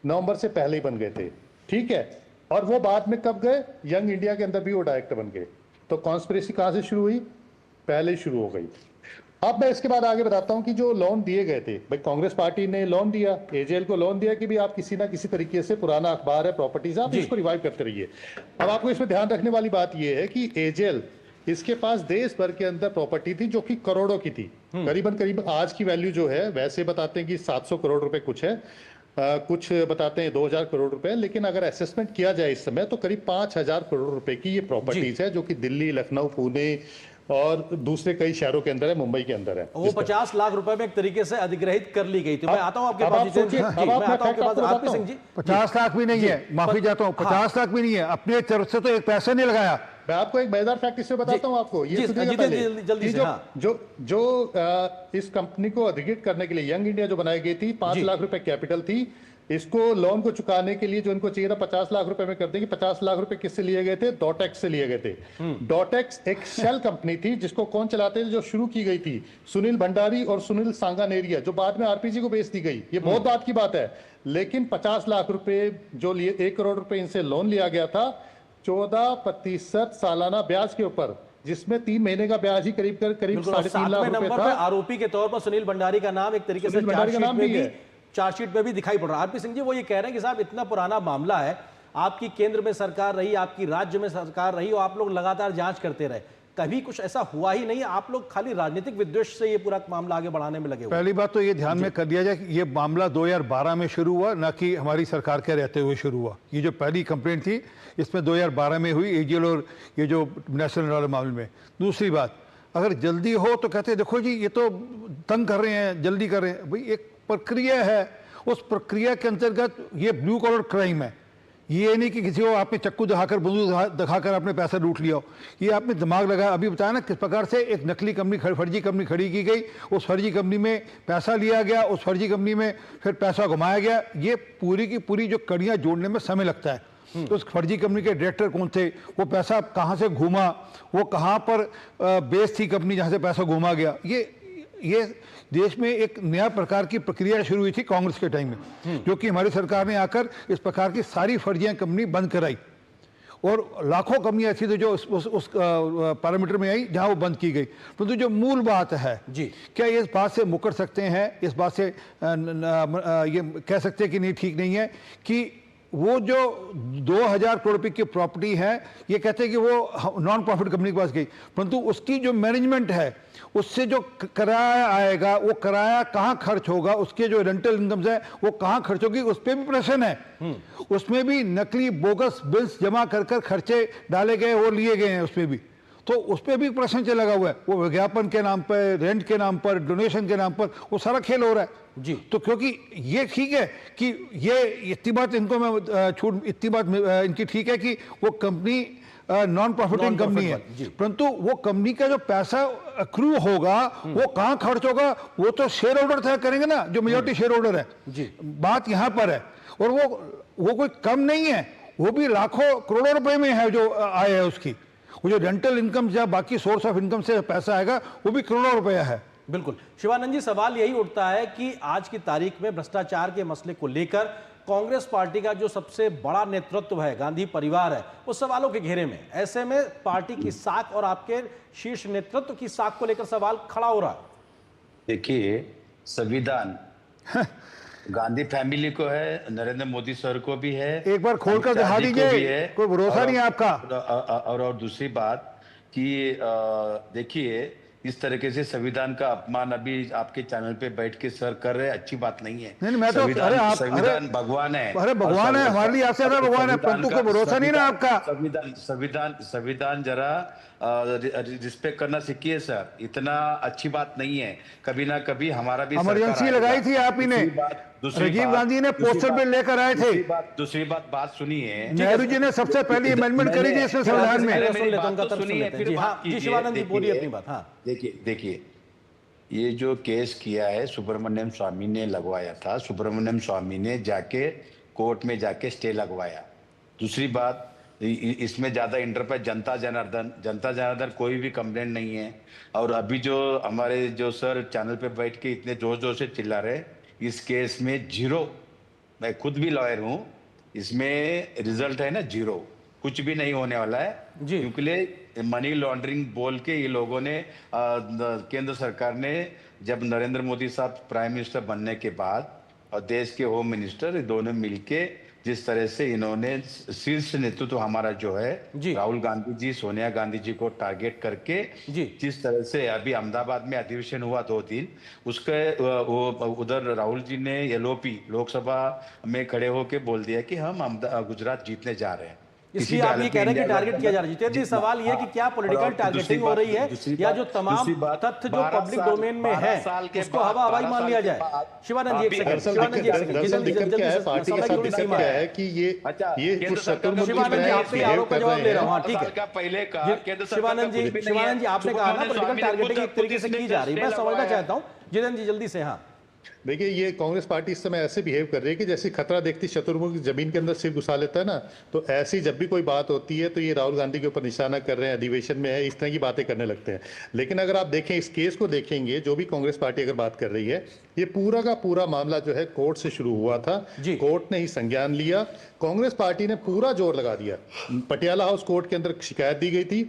नवंबर से पहले ही बन गए थे। ठीक है, और वो बाद में कब गए? यंग इंडिया के अंदर भी वो डायरेक्टर बन गए। तो कॉन्स्पिरेसी कहां से शुरू हुई? पहले ही शुरू हो गई। अब मैं इसके बाद आगे बताता हूं कि जो लोन दिए गए थे, भाई कांग्रेस पार्टी ने लोन दिया, एजेएल को लोन दिया कि भी आप किसी ना किसी तरीके से, पुराना अखबार है, प्रॉपर्टीज, आप इसको रिवाइव करते रहिए। अब आपको इसमें ध्यान रखने वाली बात यह है कि एजेएल, इसके पास देश भर के अंदर प्रॉपर्टी थी जो कि करोड़ों की थी। करीबन आज की वैल्यू जो है, वैसे बताते हैं कि 700 करोड़ रुपए कुछ है, कुछ बताते हैं 2000 करोड़ रुपए, लेकिन अगर असेसमेंट किया जाए इस समय तो करीब 5000 करोड़ रुपए की ये प्रॉपर्टीज है, जो कि दिल्ली, लखनऊ, पुणे और दूसरे कई शहरों के अंदर है, मुंबई के अंदर है। वो 50 लाख रुपए में एक तरीके से अधिग्रहित कर ली गई थी। मैं आता हूं आपके पास जितेंद्र जी, 50 लाख भी नहीं है, माफी चाहता हूं, 50 लाख भी नहीं है, अपने तरफ से तो एक पैसा नहीं लगाया, मैं आपको एक मजेदार फैक्ट इससे बताता हूं आपको, ये सुनिएगा पहले। जल्दी से, इस कंपनी को अधिकृत करने के लिए यंग इंडिया जो बनाई गई थी, 5 लाख रुपए कैपिटल थी। इसको लोन को चुकाने के लिए जो इनको चाहिए था 50 लाख रुपए में कर देंगे। 50 लाख रुपए किससे लिए गए थे? डॉटेक्स से लिए गए थे। डॉटेक्स एक शेल कंपनी थी जिसको कौन चलाते थे? जो शुरू की गई थी सुनील भंडारी और सुनील सांगानेरिया, जो बाद में आरपीजी को बेच दी गई। ये बहुत बात की बात है। लेकिन 50 लाख रुपए जो लिए, 1 करोड़ रुपए इनसे लोन लिया गया था 14% सालाना ब्याज के ऊपर, जिसमें 3 महीने का ब्याज ही करीब 3.5 लाख रुपए था। आरोपी के तौर पर सुनील भंडारी का नाम एक तरीके से चार्जशीट में भी दिखाई पड़ रहा है। आरपी सिंह जी वो ये कह रहे हैं कि साहब इतना पुराना मामला है, आपकी केंद्र में सरकार रही, आपकी राज्य में सरकार रही और आप लोग लगातार जांच करते रहे, कभी कुछ ऐसा हुआ ही नहीं। आप लोग खाली राजनीतिक विद्वेष से ये पूरा मामला आगे बढ़ाने में लगे हुए। पहली बात तो ये ध्यान में कर लिया जाए कि ये मामला 2012 में शुरू हुआ, ना कि हमारी सरकार के रहते हुए शुरू हुआ। ये जो पहली कंप्लेंट थी इसमें 2012 में हुई, एजीएल और ये जो नेशनल वाले मामले में। दूसरी बात, अगर जल्दी हो तो कहते देखो जी ये तो तंग कर रहे हैं, जल्दी कर रहे हैं। भाई एक प्रक्रिया है, उस प्रक्रिया के अंतर्गत ये ब्लू कॉलर क्राइम है। ये नहीं कि किसी को आपने चक्कू दिखाकर, बंदूक दिखाकर आपने पैसा लूट लिया हो। ये आपने दिमाग लगाया। अभी बताया ना किस प्रकार से एक नकली कंपनी, फर्जी कंपनी खड़ी की गई, उस फर्जी कंपनी में पैसा लिया गया, उस फर्जी कंपनी में फिर पैसा घुमाया गया। ये पूरी की पूरी जो कड़ियाँ जोड़ने में समय लगता है। तो उस फर्जी कंपनी के डायरेक्टर कौन थे, वो पैसा कहाँ से घूमा, वो कहाँ पर बेस थी कंपनी जहाँ से पैसा घूमा गया। ये देश में एक नया प्रकार की प्रक्रिया शुरू हुई थी कांग्रेस के टाइम में, जो कि हमारी सरकार ने आकर इस प्रकार की सारी फर्जियां कंपनी बंद कराई और लाखों कंपनियां ऐसी थी जो उस पैरामीटर में आई जहां वो बंद की गई। परंतु जो मूल बात है जी, क्या ये इस बात से मुकर सकते हैं, इस बात से ये कह सकते हैं कि नहीं ठीक नहीं है कि वो जो 2000 करोड़ रुपए की प्रॉपर्टी है, ये कहते हैं कि वो नॉन प्रॉफिट कंपनी के पास गई, परंतु उसकी जो मैनेजमेंट है, उससे जो किराया आएगा, वो किराया कहाँ खर्च होगा, उसके जो रेंटल इनकम्स है वो कहाँ खर्च होगी, उस पर भी प्रश्न है। उसमें भी नकली बोगस बिल्स जमा कर खर्चे डाले गए, वो लिए गए हैं उसमें भी, तो उस पर भी प्रश्न लगा हुआ है। वो विज्ञापन के नाम पर, रेंट के नाम पर, डोनेशन के नाम पर वो सारा खेल हो रहा है जी। तो क्योंकि ये ठीक है कि ये इतनी बात इनको मैं छूट, इतनी बात इनकी ठीक है कि वो कंपनी नॉन प्रॉफिटिंग कंपनी है, परंतु वो कंपनी का जो पैसा अक्रू होगा वो कहाँ खर्च होगा, वो तो शेयर होल्डर तय करेंगे ना, जो मेजॉरिटी शेयर होल्डर है जी। बात यहाँ पर है, और वो कोई कम नहीं है, वो भी लाखों करोड़ों रुपए में है जो आय है उसकी। वो जो रेंटल इनकम या बाकी सोर्स ऑफ इनकम से पैसा आएगा वो भी करोड़ों रुपया है। बिल्कुल शिवानंद जी, सवाल यही उठता है कि आज की तारीख में भ्रष्टाचार के मसले को लेकर कांग्रेस पार्टी का जो सबसे बड़ा नेतृत्व है, गांधी परिवार है, वो सवालों के घेरे में। ऐसे में पार्टी की साख और आपके शीर्ष नेतृत्व की साख को लेकर सवाल खड़ा हो रहा है। देखिए, संविधान गांधी फैमिली को है, नरेंद्र मोदी सर को भी है, एक बार खोलकर दिखा दीजिए, कोई भरोसा नहीं है आपका। और दूसरी बात कि देखिए, इस तरीके से संविधान का अपमान अभी आपके चैनल पे बैठ के सर कर रहे हैं, अच्छी बात नहीं है। नहीं, मैं तो संविधान भगवान है, अरे भगवान है, हमारे लिए आपसे भगवान है, परंतु कोई भरोसा नहीं ना आपका। संविधान जरा रिस्पेक्ट करना सीखिए सर, इतना अच्छी बात नहीं है। कभी ना कभी हमारा भी इमरजेंसी लगाई थी आप ही ने, राजीव गांधी ने पोस्टर पे लेकर आए थे। दूसरी बात सुनिए, नेहरू जी ने सबसे पहली अमेंडमेंट करी थी इसमें संविधान में। देखिए, ये जो केस किया है सुब्रमण्यम स्वामी ने लगवाया था, सुब्रमण्यम स्वामी ने जाके कोर्ट में जाके स्टे लगवाया। दूसरी बात, इसमें ज्यादा इंटरप्रेट जनता जनार्दन कोई भी कंप्लेंट नहीं है। और अभी जो हमारे जो सर चैनल पे बैठ के इतने जोर से चिल्ला रहे, इस केस में 0, मैं खुद भी लॉयर हूं, इसमें रिजल्ट है ना 0, कुछ भी नहीं होने वाला है, क्योंकि मनी लॉन्ड्रिंग बोल के ये लोगों ने केंद्र सरकार ने जब नरेंद्र मोदी साहब प्राइम मिनिस्टर बनने के बाद और देश के होम मिनिस्टर, दोनों मिलके जिस तरह से इन्होंने शीर्ष नेतृत्व हमारा जो है राहुल गांधी जी, सोनिया गांधी जी को टारगेट करके जिस तरह से अभी अहमदाबाद में अधिवेशन हुआ 2 दिन, उसके उधर राहुल जी ने एलओपी लोकसभा में खड़े होके बोल दिया कि हम गुजरात जीतने जा रहे हैं। इसलिए आप ये कह रहे हैं कि टारगेट किया जा रहा है। जितेंद्र जी, सवाल ये है कि क्या पॉलिटिकल टारगेटिंग हो रही है या जो तमाम तथ्य जो पब्लिक डोमेन में है उसको हवा हवाई मान लिया जाए? शिवानंद जी एक सेकंड, शिवानंद जी एक सेकंड, दिक्कत क्या है, पार्टी के साथ दिक्कत क्या है कि ये कुछ शत्रुमुखी शिवानंद जी आपसे आरोप का जवाब ले रहा हूँ। हाँ ठीक है, पहले शिवानंद जी आपने कहा ना पॉलिटिकल टारगेटिंग एक तरीके से की जा रही है, मैं समझना चाहता हूँ। जितेंद्र जी जल्दी से। हाँ देखिए, ये कांग्रेस पार्टी इस समय ऐसे बिहेव कर रही है कि जैसे खतरा देखती शत्रुमुख जमीन के अंदर सिर घुसा लेता है ना, तो ऐसी जब भी कोई बात होती है तो ये राहुल गांधी के ऊपर निशाना कर रहे हैं, अधिवेशन में है, इस तरह की बातें करने लगते हैं। लेकिन अगर आप देखें इस केस को देखेंगे, जो भी कांग्रेस पार्टी अगर बात कर रही है, ये पूरा का पूरा मामला जो है कोर्ट से शुरू हुआ था, कोर्ट ने ही संज्ञान लिया, कांग्रेस पार्टी ने पूरा जोर लगा दिया। पटियाला हाउस कोर्ट के अंदर शिकायत दी गई थी,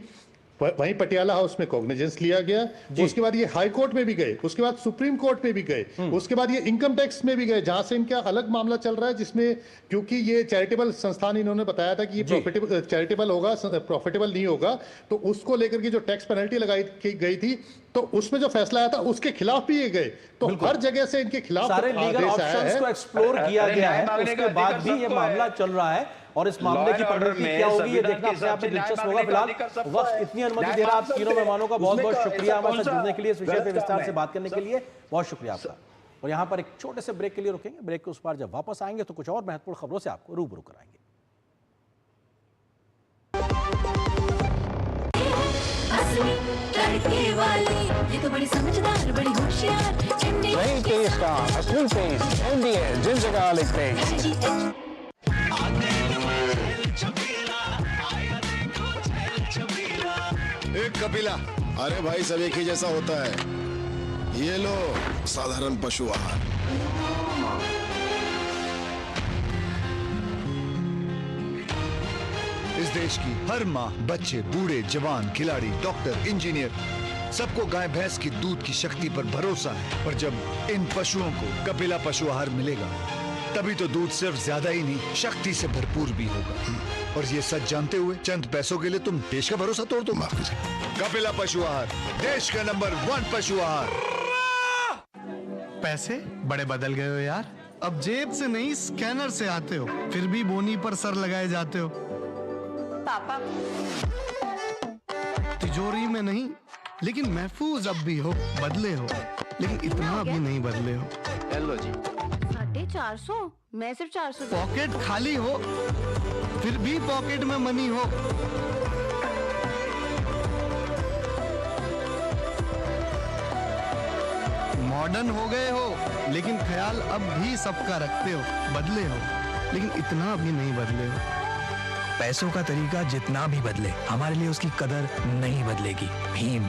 वहीं पटियाला हाउस में कॉग्निजेंस लिया गया, उसके बाद ये हाई कोर्ट में भी गए, उसके बाद सुप्रीम कोर्ट में भी गए, उसके बाद ये इनकम टैक्स में भी गए, जहां से इनका अलग मामला चल रहा है, जिसमें क्योंकि ये चैरिटेबल संस्थान इन्होंने बताया था कि ये चैरिटेबल होगा, प्रॉफिटेबल नहीं होगा, तो उसको लेकर के जो टैक्स पेनल्टी लगाई गई थी, तो उसमें जो फैसला आया था उसके खिलाफ भी ये गए। तो हर जगह से इनके खिलाफ सारे लीगल ऑप्शंस को एक्सप्लोर किया गया है, उसके बाद भी ये मामला चल रहा है और इस मामले की परिणति क्या होगी ये देखना अपने आप में दिलचस्प होगा। फिलहाल वक्त इतनी अनुमति दे रहा, आप तीनों मेहमानों का बहुत बहुत शुक्रिया हमारे साथ जुड़ने के लिए, इस विषय पे विस्तार से बात करने के लिए बहुत शुक्रिया आपका। और यहाँ पर एक छोटे से ब्रेक के लिए रुकेंगे, ब्रेक के उस पार जब वापस आएंगे तो कुछ और महत्वपूर्ण खबरों से आपको रूबरू कराएंगे। ये तो बड़ी समझदार, बड़ी होशियार, नई टेस्ट का असली test MDH ginger garlic paste. एक कपिला, अरे भाई सब एक ही जैसा होता है। ये लो साधारण पशु आहार। इस देश की हर माँ, बच्चे, बूढ़े, जवान, खिलाड़ी, डॉक्टर, इंजीनियर, सबको गाय भैंस की दूध की शक्ति पर भरोसा है। और जब इन पशुओं को कपिला पशु आहार मिलेगा, तभी तो दूध सिर्फ ज्यादा ही नहीं, शक्ति से भरपूर भी होगा। और ये सच जानते हुए चंद पैसों के लिए तुम देश का भरोसा तोड़ दो। कपिला पशु आहार, देश का नंबर 1 पशु आहार। पैसे बड़े बदल गए हो यार, अब जेब से नहीं स्कैनर से आते हो, फिर भी बोनी पर सर लगाए जाते हो। पापा तिजोरी में नहीं, लेकिन महफूज अब भी हो, बदले हो, लेकिन इतना भी नहीं बदले हो। हेलो जी। 450, मैं सिर्फ 400। पॉकेट खाली हो, फिर भी पॉकेट में मनी हो। मॉडर्न हो गए हो, लेकिन ख्याल अब भी सबका रखते हो, बदले हो, लेकिन इतना भी नहीं बदले हो। पैसों का तरीका जितना भी बदले, हमारे लिए उसकी कदर नहीं बदलेगी। भीम,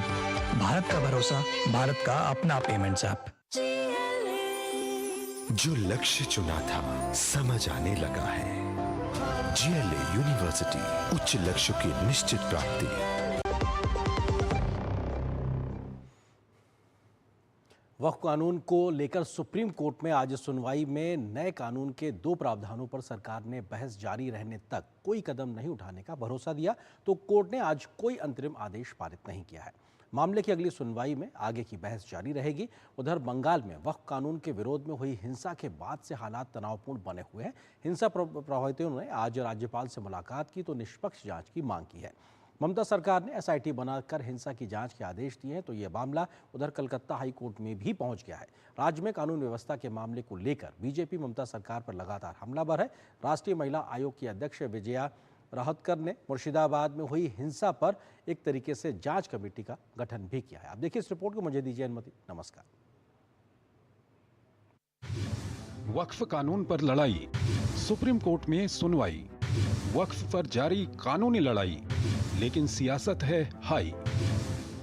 भारत का भरोसा, भारत का अपना पेमेंट्स ऐप। जो लक्ष्य चुना था समझ आने लगा है। जीएलए यूनिवर्सिटी, उच्च लक्ष्य की निश्चित प्राप्ति। वक्फ कानून को लेकर सुप्रीम कोर्ट में आज सुनवाई में नए कानून के 2 प्रावधानों पर सरकार ने बहस जारी रहने तक कोई कदम नहीं उठाने का भरोसा दिया, तो कोर्ट ने आज कोई अंतरिम आदेश पारित नहीं किया है। मामले की अगली सुनवाई में आगे की बहस जारी रहेगी। उधर बंगाल में वक्फ कानून के विरोध में हुई हिंसा के बाद से हालात तनावपूर्ण बने हुए हैं। हिंसा प्रभावितों ने आज राज्यपाल से मुलाकात की तो निष्पक्ष जांच की मांग की है। ममता सरकार ने एसआईटी बनाकर हिंसा की जांच के आदेश दिए हैं, तो ये मामला उधर कलकत्ता हाई कोर्ट में भी पहुंच गया है। राज्य में कानून व्यवस्था के मामले को लेकर बीजेपी ममता सरकार पर लगातार हमलावर है। राष्ट्रीय महिला आयोग की अध्यक्ष विजया राहतकर ने मुर्शिदाबाद में हुई हिंसा पर एक तरीके से जांच कमेटी का गठन भी किया है। आप देखिए इस रिपोर्ट को, मुझे दीजिए अनुमति। नमस्कार। वक्फ कानून पर लड़ाई, सुप्रीम कोर्ट में सुनवाई। वक्फ पर जारी कानूनी लड़ाई, लेकिन सियासत है हाई।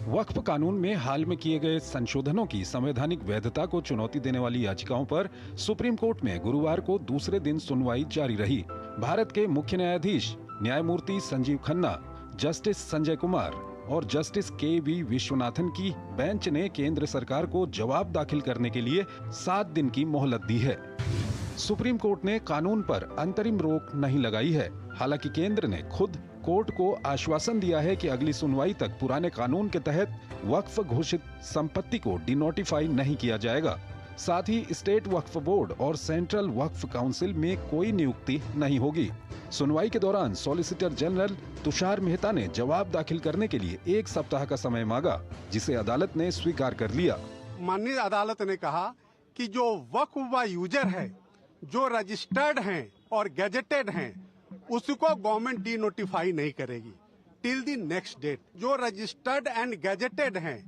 वक्फ कानून में हाल में किए गए संशोधनों की संवैधानिक वैधता को चुनौती देने वाली याचिकाओं पर सुप्रीम कोर्ट में गुरुवार को दूसरे दिन सुनवाई जारी रही। भारत के मुख्य न्यायाधीश न्यायमूर्ति संजीव खन्ना, जस्टिस संजय कुमार और जस्टिस के.वी. विश्वनाथन की बेंच ने केंद्र सरकार को जवाब दाखिल करने के लिए 7 दिन की मोहलत दी है। सुप्रीम कोर्ट ने कानून पर अंतरिम रोक नहीं लगाई है। हालांकि केंद्र ने खुद कोर्ट को आश्वासन दिया है कि अगली सुनवाई तक पुराने कानून के तहत वक्फ घोषित संपत्ति को डिनोटिफाई नहीं किया जाएगा। साथ ही स्टेट वक्फ बोर्ड और सेंट्रल वक्फ काउंसिल में कोई नियुक्ति नहीं होगी। सुनवाई के दौरान सॉलिसिटर जनरल तुषार मेहता ने जवाब दाखिल करने के लिए 1 सप्ताह का समय मांगा, जिसे अदालत ने स्वीकार कर लिया। माननीय अदालत ने कहा कि जो वक्फ व यूजर है, जो रजिस्टर्ड हैं और गैजेटेड हैं, उसको गवर्नमेंट डी नोटिफाई नहीं करेगी टिल द नेक्स्ट डेट। जो रजिस्टर्ड एंड गैजेटेड हैं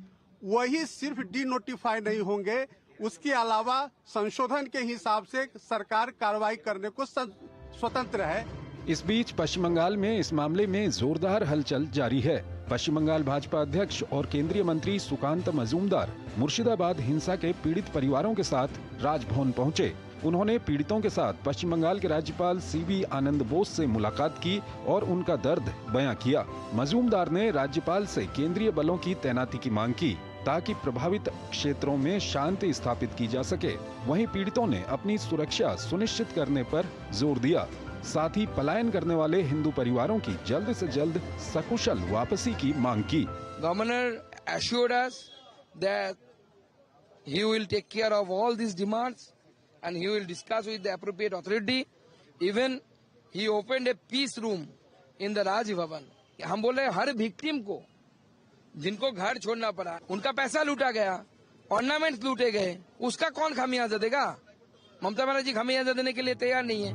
वही सिर्फ डी नोटिफाई नहीं होंगे, उसके अलावा संशोधन के हिसाब से सरकार कार्रवाई करने को स्वतंत्र है। इस बीच पश्चिम बंगाल में इस मामले में जोरदार हलचल जारी है। पश्चिम बंगाल भाजपा अध्यक्ष और केंद्रीय मंत्री सुकांत मजूमदार मुर्शिदाबाद हिंसा के पीड़ित परिवारों के साथ राजभवन पहुंचे। उन्होंने पीड़ितों के साथ पश्चिम बंगाल के राज्यपाल सीवी आनंद बोस से मुलाकात की और उनका दर्द बयां किया। मजूमदार ने राज्यपाल से केंद्रीय बलों की तैनाती की मांग की ताकि प्रभावित क्षेत्रों में शांति स्थापित की जा सके। वहीं पीड़ितों ने अपनी सुरक्षा सुनिश्चित करने पर जोर दिया। साथ ही पलायन करने वाले हिंदू परिवारों की जल्द से जल्द सकुशल वापसी की मांग की। Governor assured us that he will take care of all these demands and he will discuss with the appropriate authority. Even he opened a peace room in the Raj Bhavan. हम बोले हर विक्टिम को जिनको घर छोड़ना पड़ा, उनका पैसा लूटा गया, ऑर्नामेंट्स लूटे गए, उसका कौन खामियाजा देगा? ममता बनर्जी खामियाजा देने के लिए तैयार नहीं है।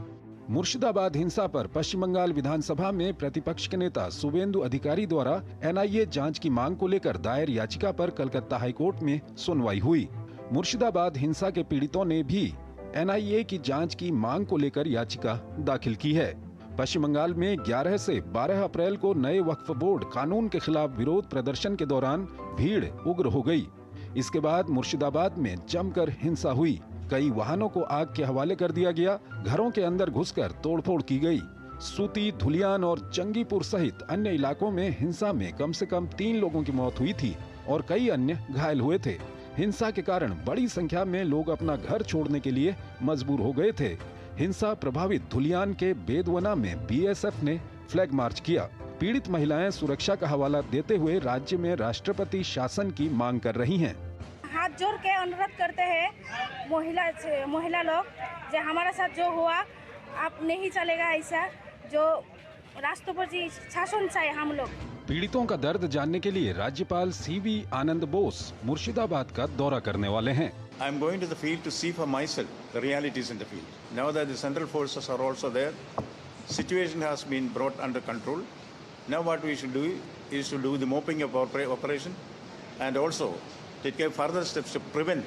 मुर्शिदाबाद हिंसा पर पश्चिम बंगाल विधानसभा में प्रतिपक्ष के नेता शुभेंदु अधिकारी द्वारा NIA जांच की मांग को लेकर दायर याचिका पर कलकत्ता हाईकोर्ट में सुनवाई हुई। मुर्शिदाबाद हिंसा के पीड़ितों ने भी NIA की जांच की मांग को लेकर याचिका दाखिल की है। पश्चिम बंगाल में 11 से 12 अप्रैल को नए वक्फ बोर्ड कानून के खिलाफ विरोध प्रदर्शन के दौरान भीड़ उग्र हो गई। इसके बाद मुर्शिदाबाद में जमकर हिंसा हुई। कई वाहनों को आग के हवाले कर दिया गया, घरों के अंदर घुसकर तोड़फोड़ की गई। सूती, धुलियान और जंगीपुर सहित अन्य इलाकों में हिंसा में कम से कम 3 लोगों की मौत हुई थी और कई अन्य घायल हुए थे। हिंसा के कारण बड़ी संख्या में लोग अपना घर छोड़ने के लिए मजबूर हो गए थे। हिंसा प्रभावित धुलियान के बेदवना में BSF ने फ्लैग मार्च किया। पीड़ित महिलाएं सुरक्षा का हवाला देते हुए राज्य में राष्ट्रपति शासन की मांग कर रही हैं। हाथ जोड़ के अनुरोध करते हैं महिला लोग, जो हमारे साथ जो हुआ आप नहीं चलेगा, ऐसा जो राष्ट्रपति शासन चाहिए हम लोग। पीड़ितों का दर्द जानने के लिए राज्यपाल CV आनंद बोस मुर्शिदाबाद का दौरा करने वाले हैं। I am going to the field to see for myself the realities in the field. Now that the central forces are also there, situation has been brought under control. Now what we should do is to do the mopping up operation and also take further steps to prevent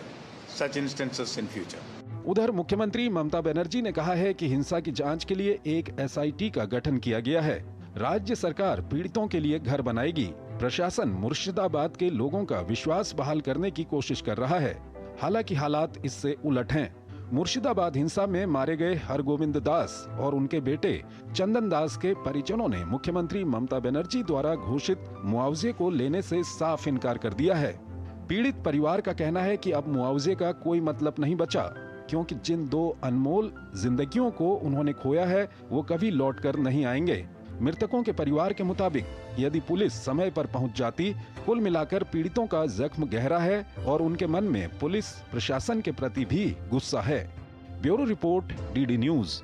such instances in future. उधर मुख्यमंत्री ममता बनर्जी ने कहा है कि हिंसा की जांच के लिए एक SIT का गठन किया गया है। राज्य सरकार पीड़ितों के लिए घर बनाएगी। प्रशासन मुर्शिदाबाद के लोगों का विश्वास बहाल करने की कोशिश कर रहा है। हालांकि हालात इससे उलट हैं। मुर्शिदाबाद हिंसा में मारे गए हरगोविंद दास और उनके बेटे चंदन दास के परिजनों ने मुख्यमंत्री ममता बनर्जी द्वारा घोषित मुआवजे को लेने से साफ इनकार कर दिया है। पीड़ित परिवार का कहना है कि अब मुआवजे का कोई मतलब नहीं बचा, क्योंकि जिन 2 अनमोल जिंदगियों को उन्होंने खोया है वो कभी लौटकर नहीं आएंगे। मृतकों के परिवार के मुताबिक यदि पुलिस समय पर पहुंच जाती, कुल मिलाकर पीड़ितों का जख्म गहरा है और उनके मन में पुलिस प्रशासन के प्रति भी गुस्सा है। Bureau report DD news.